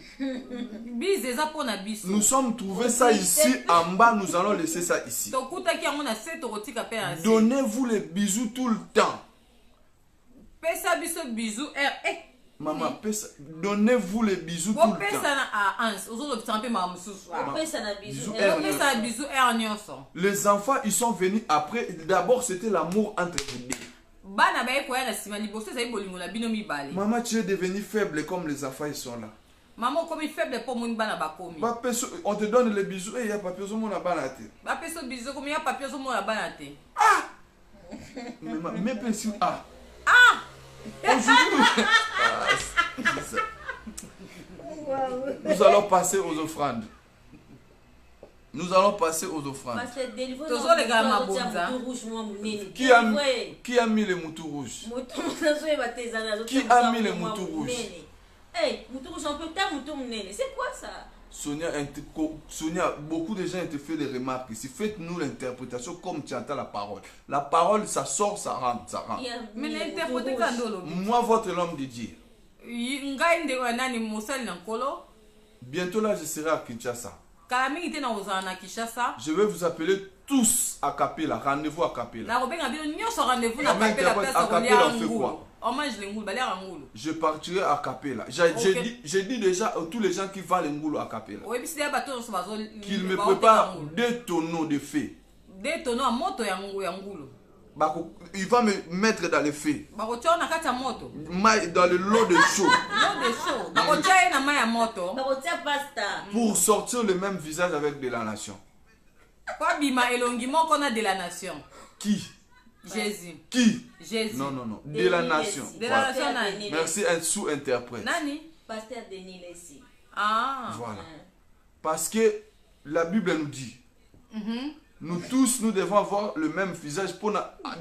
Nous sommes trouvés ça ici, en bas, nous allons laisser ça ici. Donnez-vous les bisous tout le temps. Maman, donnez-vous les bisous tout le temps. Les enfants, ils sont venus après. D'abord, c'était l'amour entre vous deux. Maman, tu es devenue faible comme les enfants, ils sont là. Maman, comme il est faible pour mon bana bakomi. On te donne les bisous et il y a papier sur mon banate. Bisous comme il y a papier sur mon banate. Ah! Mais pensez ah! Ah! Nous allons passer aux offrandes. Nous allons passer aux offrandes. Qui a mis les moutons rouges? Qui a mis les moutons rouges? C'est quoi ça? Sonia, beaucoup de gens te font des remarques ici. Faites-nous l'interprétation comme tu entends la parole. La parole, ça sort, ça rentre, ça rentre. Mais l'interprétation quand moi, votre homme de Dieu. Bientôt là, je serai à Kinshasa. Je vais vous appeler tous à Capella. Rendez-vous à Capella. À Capella, on fait quoi? Je partirai à Capella. J'ai dit déjà à tous les gens qui vont à l'Engoulo à Capella qu'ils me préparent 2 tonneaux de feu. 2 tonneaux à moto ya ngulu. Il va me mettre dans le feu. Dans le lot de chaud. Pour sortir le même visage avec de la nation. Qui? Jésus. Qui? Jésus. Non. De la nation. Voilà. Merci, un sous-interprète. Nani? Pasteur Denis Lessi. Ah. Voilà. Parce que la Bible nous dit. Nous tous, nous devons avoir le même visage.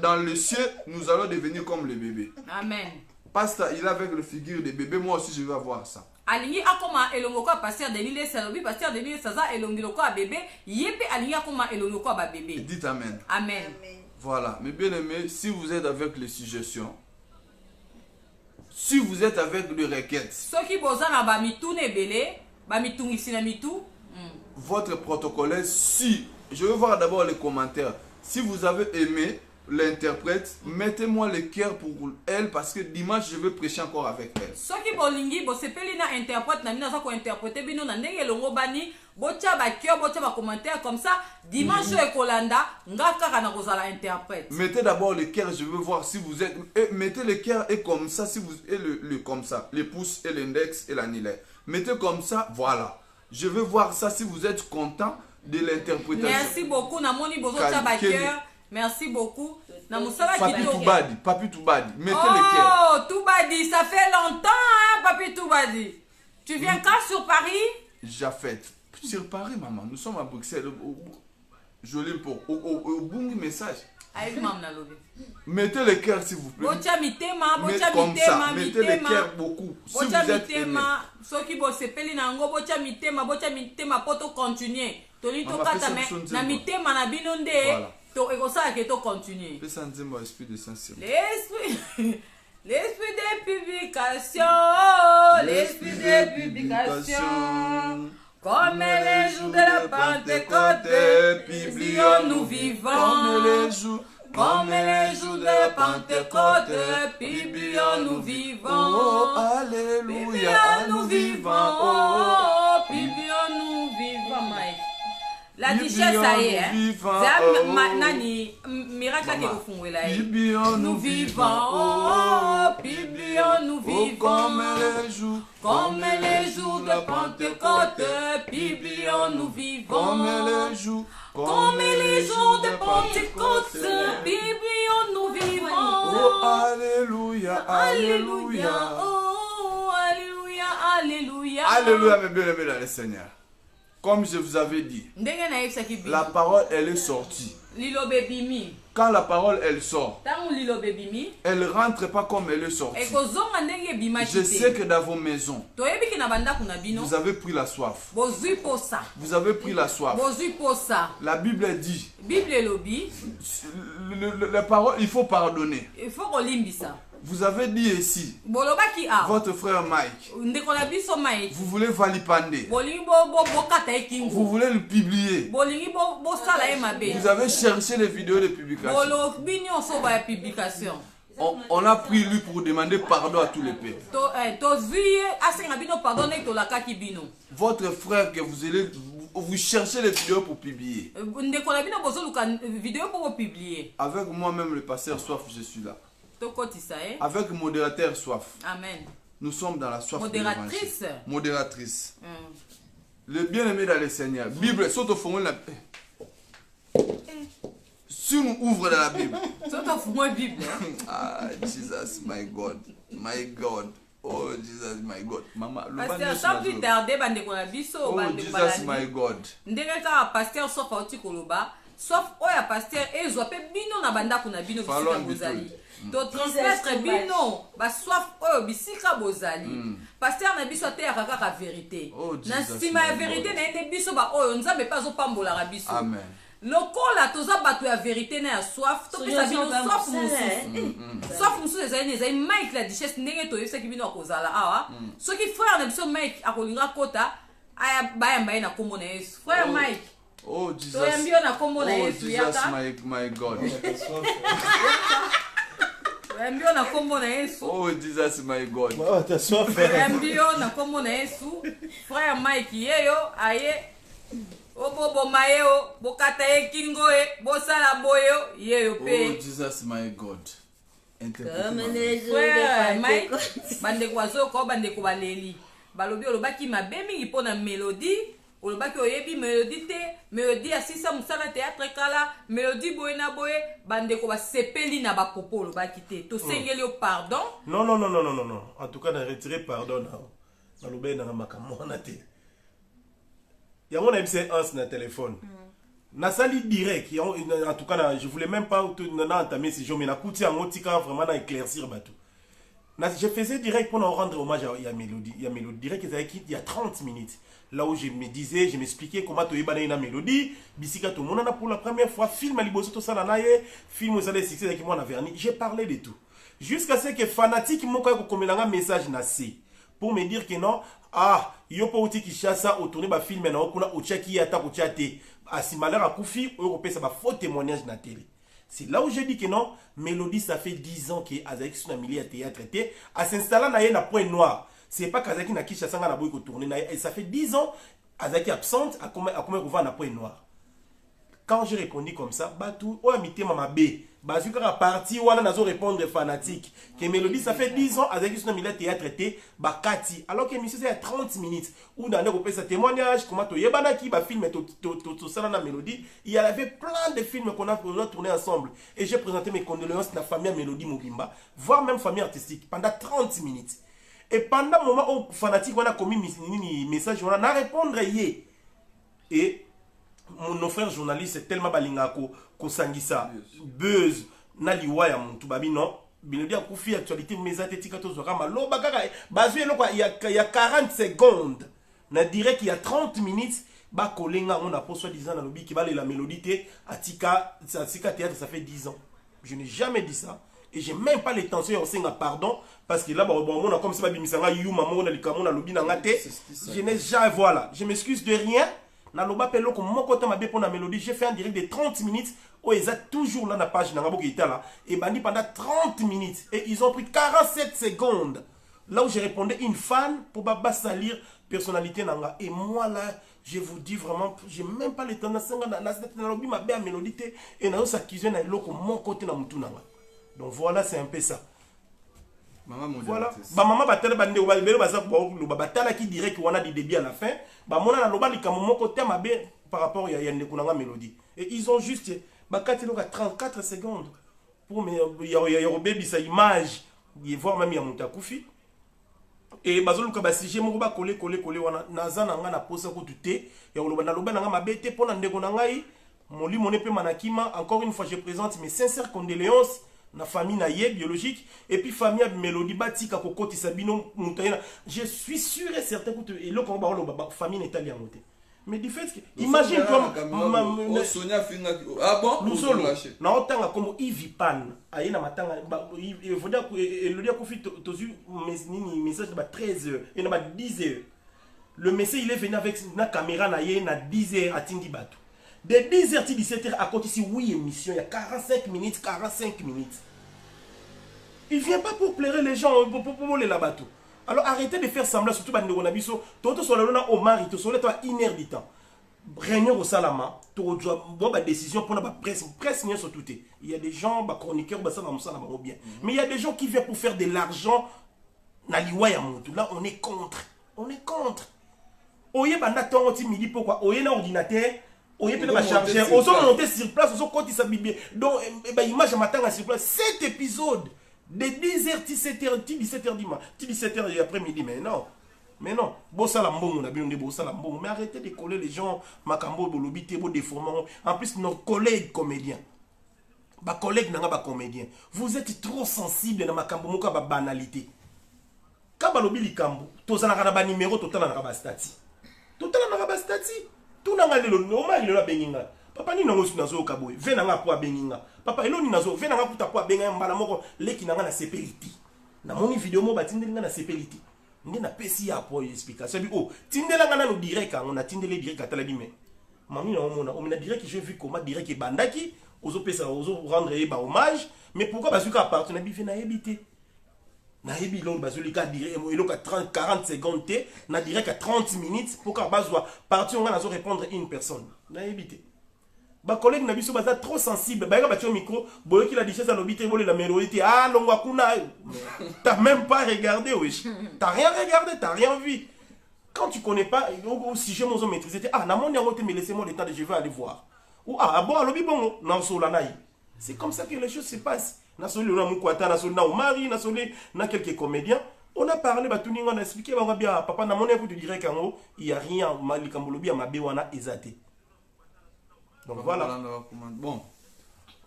Dans le ciel, nous allons devenir comme les bébés. Amen. Pasteur, il est avec le figure des bébés. Moi aussi, je vais avoir ça. Alingi akoma elongoko pasteur Denis Lessi, pasteur Denis Saza elongiloko a bébé, yepe alingi akoma elongoko a bébé. Dites amen. Amen. Voilà. Mes bien-aimés, si vous êtes avec les suggestions, si vous êtes avec les requêtes, votre protocole, si je vais voir d'abord les commentaires. Si vous avez aimé l'interprète, mettez-moi le cœur pour elle parce que dimanche je vais prêcher encore avec elle. Comme ça, dimanche mettez d'abord le cœur, je veux voir si vous êtes. Mettez le cœur et comme ça, si vous et le comme ça, les pouces et l'index et l'annulaire. Mettez comme ça, voilà. Je veux voir ça si vous êtes content de l'interprétation. Merci beaucoup. Merci beaucoup. Papi Toubadi, mettez le cœur. Oh, Toubadi, ça fait longtemps, hein, Papi Toubadi. Tu viens quand sur Paris? Jafet. Sur Paris, maman. Nous sommes à Bruxelles. Joli pour. Au bon message. Mettez le cœur, s'il vous plaît. Mettez comme ça. Mettez le cœur beaucoup. Si vous êtes aimé. L'esprit de publication, l'esprit de publication, comme les jours de la Pentecôte, publions-nous vivants. Comme les jours de la Pentecôte, publions-nous vivants. Oh, alléluia, nous vivants. Oh, publions-nous vivants, Mike. La duchesse, ça y est. Nani, miracle qui est au là. Nous vivons, oh, publions-nous vivants. Comme les jours de Pentecôte, publions-nous vivants. Comme les jours de Pentecôte, publions-nous vivants. Oh, alléluia, alléluia. Oh, alléluia, alléluia. Alléluia, mes bien-aimés dans le Seigneur. Comme je vous avais dit, la parole, elle est sortie. Quand la parole, elle sort, elle ne rentre pas comme elle est sortie. Je sais que dans vos maisons, vous avez pris la soif. Vous avez pris la soif. La Bible dit, la parole, il faut pardonner. Vous avez dit ici, votre frère Mike, vous voulez valipander, vous voulez le publier, vous avez cherché les vidéos de publication. On a pris lui pour demander pardon à tous les peuples. Votre frère que vous allez, vous cherchez les vidéos pour publier. Avec moi-même le pasteur Soif, je suis là. Avec le modérateur Soif. Amen. Nous sommes dans la soif de l'évangile. Modératrice. Le bien-aimé dans le Seigneur. Bible, saute au fond de la paix. Si on ouvre dans la Bible. Ah, Jesus, my God. My God. Oh, Jesus, my God. Maman, oh, Jesus, my God. Sauf oya pasteur ezo pe bino na banda kuna bino bisika bozali to transmettre bino ba soif oyo bisika bozali pasteur na biso te akaka ka vérité na sima ya vérité na ende biso ba oyo nzambe pa zo pambola ka biso amen lokola toza bato ya vérité na ya soif to pesa bino soif mususu soif mususu ezali ezali Mike la duchesse ndenge to yebisaki bino akozala awa soki frère na biso Mike akolinga kota aya bayamba ye na kombo na Yesu frère Mike. Oh Jesus, oh, Jesus my God. Oh Jesus my God. Oh, t'as soif. Frère Mike yeyo aye obobo mayo bokata e kingoe bosala boyo yeyo pe. Oh Jesus my God. Frère Mike bande kwazo ko bande ko baleli balobi olobaki mabe mingi pona mélodie. Olobaki oyebi mélodie te mélodie asisa musala théâtre kala mélodie boye na boye bandeko ba sepeli na ba popo olobaki te to sengeli o pardon non en tout cas na retirer pardon na lobe na makambo na te yango na bise ans na téléphone na sali direct en tout cas je voulais même pas entamer ce jeu mais na kuti yango tika vraiment na éclaircir batou je faisais direct pour rendre hommage à Mélodie direct il y a 30 minutes. Là où je me disais, je m'expliquais comment tu es une mélodie, bisika tout le monde pour la première fois, film à Liboso tout ça naye, film aux années 60 avec moi na verni, j'ai parlé de tout. Jusqu'à ce que fanatique m'ont comme un message nassé pour me dire que non, ah, yo pas outil qui chassa au tourner ba film na okuna ochaki ata ochate, asimala a kufi, européen ça va faux témoignage na télé. C'est là où j'ai dit que non, Mélodie ça fait 10 ans que Azaki son milieu théâtre était à s'installer na point noir. C'est pas qu'Azaki n'a kicha sanga na boy ko tourner et ça fait 10 ans Azaki absente à comment on va na point noir. Quand j'ai répondu comme ça, batou o amité mama B, bazuka la partie wana nazo répondre fanatique que Mélodie ça fait 10 ans Azaki son milieu théâtre était bakati alors que monsieur c'est à 30 minutes où dans le sa témoignage comment to yebanaki ba film to sala na Mélodie, il y avait plein de films qu'on a tourné ensemble et j'ai présenté mes condoléances na famille Mélodie Mobimba, voire même famille artistique pendant 30 minutes. Et pendant le moment où fanatique on a commis message on a répondre yé et nos frères journalistes tellement balingako ko sangisa buzz na liwa ya muntu babi non Mélodie a confié actualité mais atetika to zora maloba kaka bazui eloko il y a 40 secondes na direct il y a 30 minutes ba kolenga on a pour soi-disant na lobi ki ba la Mélodie te atika théâtre ça fait 10 ans. Je n'ai jamais dit ça. Et j'ai même pas l'intention de faire pardon parce que là on a comme ça bimisanga yu maman na likamona lobi na ngate. Je n'ai jamais voilà, je m'excuse de rien. Na loba pelo ko moko ta mabe pour na Mélodie, j'ai fait un direct de 30 minutes où ils sont toujours là na page na ngabo là et bandi pendant 30 minutes et ils ont pris 47 secondes. Là où j'ai répondu une fan pour baba salir personnalité nanga et moi là je vous dis vraiment j'ai même pas l'intention na lobi mabe à Mélodie et na s'accuser na loko mon côté na mutu nanga. Donc voilà, c'est un peu ça. Maman voilà. Bah maman batala bande ou balbelo baza ko batala qui dirait qu'on a du débit à la fin. Bah mona na loba likamo mon côté mabe par rapport à yande kunanga Mélodie. Et ils ont juste bah 34 secondes pour me baby sa image, y voir même ya mutakufi. Et bazoluka ba sujet moko ba coller wana nazana nga na posa ko tuté ya loba na loba nga mabe te pona ndeko na ngai Moli Moné pe manakima, encore une fois je présente mes sincères condoléances na famille na ye biologique et puis famille à Mélodie Batika Kokoti Sabino Moutaina. Je suis sûr et certain que et le combat la famille n'est pas monté. Mais du fait que imagine toi Sonia Finga ah bon nous solo na otanga comme Ivipan ayena matanga il faut dire que le dia ko fit tozu message ba 13h et na ba 10h. Le message il est venu avec une caméra na ye na 10h à Tindi Batou. De 10h à 17h à côté ici, oui, émission, il y a 45 minutes, 45 minutes. Il ne vient pas pour plaire les gens, pour les là-bas. Alors arrêtez de faire semblant, surtout dans le Nabiso, tout le monde au mari, tout le monde a une heure du temps. Réunion au Salama, tout le monde a décision pour la presse, presse n'y a sur tout. Il y a des gens, chroniqueurs, bien. Mais il y a des gens qui viennent pour faire de l'argent. Là, on est contre. On est contre. Oye, midi pourquoi? Oye, un ordinateur. Oye, peut être charger. On s'est monté sur place, on s'est compté sa bible. Donc, image à matin sur place. 7 épisodes de 10h, 17h, 17h dimanche, 17h après-midi. Mais non. Mais non. Mais arrêtez de coller les gens. Makambo, bolobité, bo déformant. En plus, nos collègues comédiens. Collègues comédiens. Vous êtes trop sensibles dans makambo moka banalité. Quand balobi likambo, tozana ba numéro total na ba stati. Total na ba stati. Tout n'a pas normal, il a benginga. Papa ni nango nazo kaboy. Venanga po benginga. Papa eloni nazo venanga puta po benga mbala moko leki nanga na sepeliti. Na moni vidéo mo batindeli nga na sepeliti. Ndi na pesi ya po explication bi oh tindela nga na no direct on a tindele direct atala bime. Mami na omona on a direct je vu comment direct bandaki ozo pesa ozo rendre ba hommage mais pourquoi parce que à partir na bi na habité. Na yebi long bazolika dire eloka 30 40 secondes te na direct à 30 minutes pour ka bazwa parti on va répondre une personne na yebité ba collègue na biso baza trop sensible ba ba tio micro boyo ki la dichesse à l'obité bolé la mélodie ah longwa kuna t'as même pas regardé wesh t'as rien regardé t'as rien vu quand tu connais pas si je m'ose maîtriser ah na mon yango te mais laissez-moi le temps de je vais aller voir ou ah bon alobi bon na so la naï c'est comme ça que les choses se passent. Nasoli na mukwata nasoli na Omari nasoli na quelques comédiens on a parlé batuni on a expliqué ba bien papa na mon écoute direct kango il y a rien mali kambolobi mabe wana ezate donc voilà bon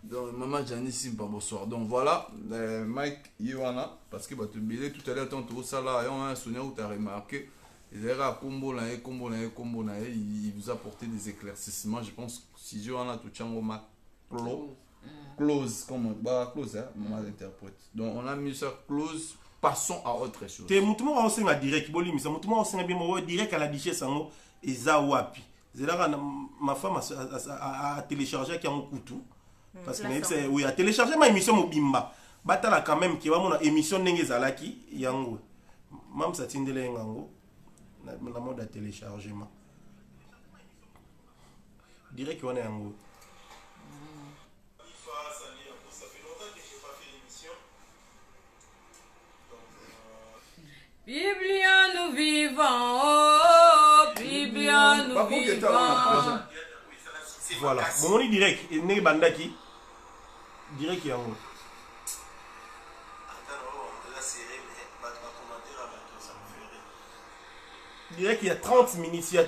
donc maman Janice Simpa bonsoir donc voilà Mike Iwana parce que batu bilé tout à l'heure tant tout ça là on a sonné ou tu as remarqué il a combo là il vous a apporté des éclaircissements je pense si je on a tout chango maclo close comme close hein mal interprète donc on a mis ça close passons à autre chose te mutumo a osenga direct boli misa mutumo osenga bien mo direct à la dichesse sango eza wapi zela ma femme a téléchargé qui a un couteau parce que c'est oui a téléchargé ma émission mobimba batala quand même qui va mon émission ndenge zalaki yango mam sa tindele ngango na mode à téléchargement direct on est yango. Biblia nous vivons, oh, Biblia nous vivons. Voilà, mon on direct, il n'est bandaki. Direct, il y a un. Direct, il y a 30 minutes, il y a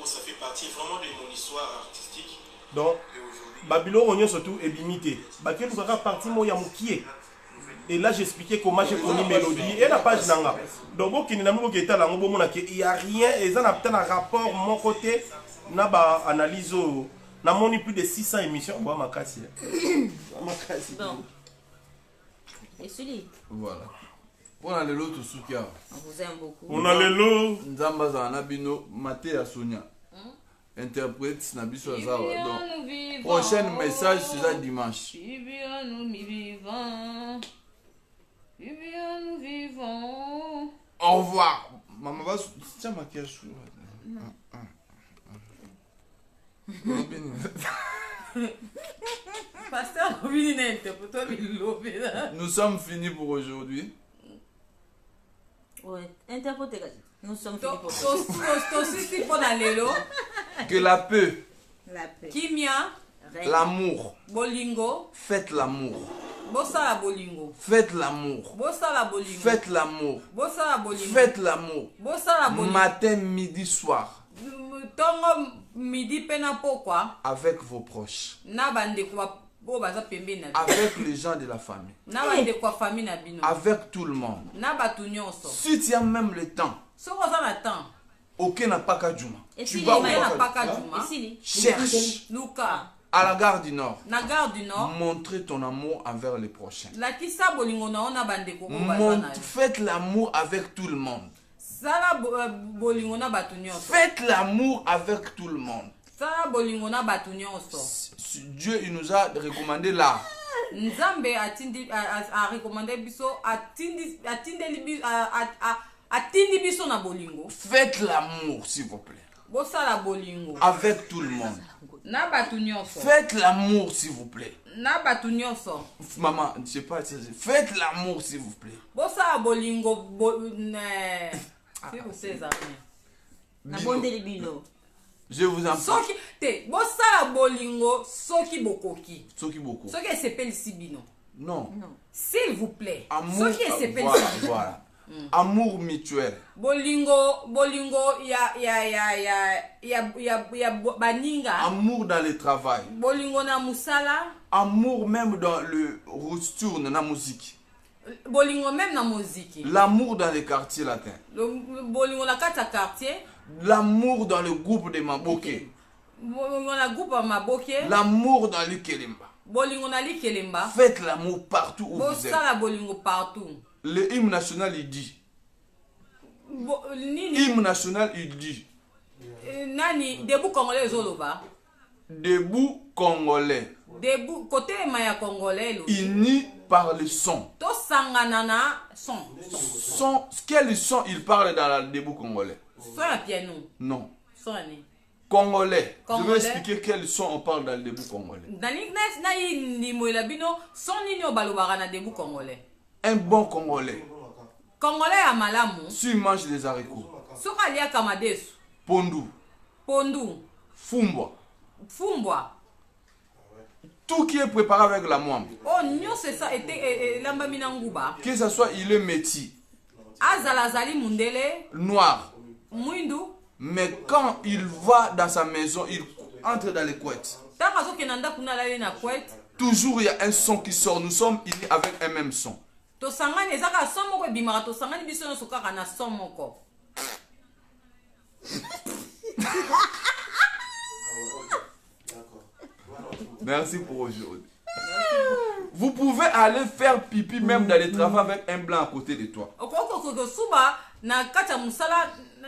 ça fait partie vraiment de mon histoire artistique. Donc, Babylone Rognon surtout est limité. Bakel nous a parti moi yamukie. Et là j'expliquais comment j'ai connu Mélodie et la page nanga. Donc bon qui n'a même pas été là on bon il y a rien et ça n'a pas un rapport mon côté n'a ba analyse n'a moni plus de 600 émissions bon ma casse. Bon. Et celui. Voilà. On a le lot tout soukia. On vous aime beaucoup. On a le lot. Nzamba za nabino Maté à Sonia. Interprète Nabiso Azawa. Donc prochain message c'est ça dimanche. Biblia nous vivons. Biblia nous vivons. Au revoir. Maman va tiens maquillage. Pasteur nous sommes finis pour aujourd'hui. Ouais, interpréter. Nous sommes finis pour que la paix, Kimia, l'amour, Bolingo, faites l'amour. bosala bolingo Faites l'amour. bosala bolingo Faites l'amour. bosala bolingo Faites l'amour. bosala bolingo Matin, midi, soir. ntongo midi mpe na pokwa Avec vos proches. na bandeko oyo baza pembeni na bino Avec les gens de la famille. na bandeko ya famille na bino Avec tout le monde. na bato nyonso Si tu as même le temps, soki oza na temps aucun n'a pas qu'à Djouma. Et Tu si vas les oye na au paka Hein? juma esili cherche luka à la gare du Nord. na gare du nord Montrez ton amour envers les prochains. lakisa bolingo na yo na bandeko oyo baza na yo Faites l'amour avec tout le monde. sala bolingo na bato nyonso Faites l'amour avec tout le monde. sala bolingo na bato nyonso Dieu il nous a recommandé là. nzambe arekomande biso atindi biso na bolingo Faites l'amour s'il vous plaît. bosala bolingo Avec tout le monde. na bato nyonso Faites l'amour s'il vous plaît. na bato nyonso Maman, je sais pas. Faites l'amour s'il vous plaît. bosala bolingo nabondeli bino Je vous en prie. soki te bosala bolingo soki bokoki Soki beaucoup. soki esepelisi bino Non. s'il vous plaît Amour. soki esepelisi Voilà. bino Voilà. Amour mutuel. bolingo ya baninga Amour dans le travail. bolingo na musala Amour même dans le retour dans la musique. bolingo même na moziki L'amour dans les quartiers latins. bolingo na kati ya quartier L'amour dans le groupe de Maboke. bolingo na groupe ya maboke L'amour dans le Kelemba. bolingo na likelemba Faites l'amour partout où vous êtes. bosala bolingo partout Le hymne national il dit. nini Hymne national il dit. nani debu congolais ezoloba Debout congolais. debu kotelema ya congolais elobi Unis par le son. tosangana na son Quel son il parle dans le debout congolais? son ya piano Non. son ya nini Congolais. Je Congolais. vais expliquer quel son on parle dans le debout congolais. nayi ndimoyela bino son nini oyo balobaka na debu congolais Un bon congolais. congolais ya malamu S'il mange des haricots. soki aliaka madesu Pondou. pondu Fumbwa. fumbwa Tout qui est préparé avec la moine. oyo nyonso elambami na nguba Que ce soit il est métis, azala azali mundele noir. mwindu Mais quand il va dans sa maison, il entre dans les couettes. ntango azokenda ndako na alali na kwete Toujours il y a un son qui sort. Nous sommes unis avec un même son. tosangani eza kaka son moko ebimaka tosangani biso nyonso kaka na son moko Merci pour aujourd'hui. Vous pouvez aller faire pipi même dans les travaux avec un blanc à côté de toi. okosuba na kati ya mosala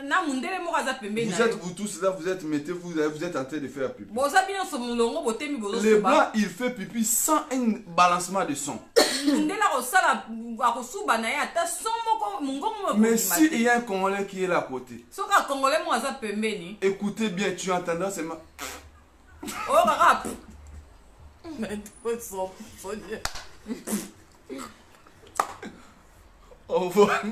na mundele moko aza pembeni Vous na êtes yo vous tous là, vous êtes vous êtes en train de faire pipi. boza nyonso molongo botemi Le bozosuba blanc, il fait pipi sans un balancement de son. mundele akosala akosuba na ye ata son moko mongongo moko Mais ekobima s'il te. y a un Congolais qui est là à côté, soki akongole moko aza pembeni écoutez bien, tu entendras seulement. oyo kaka Au revoir.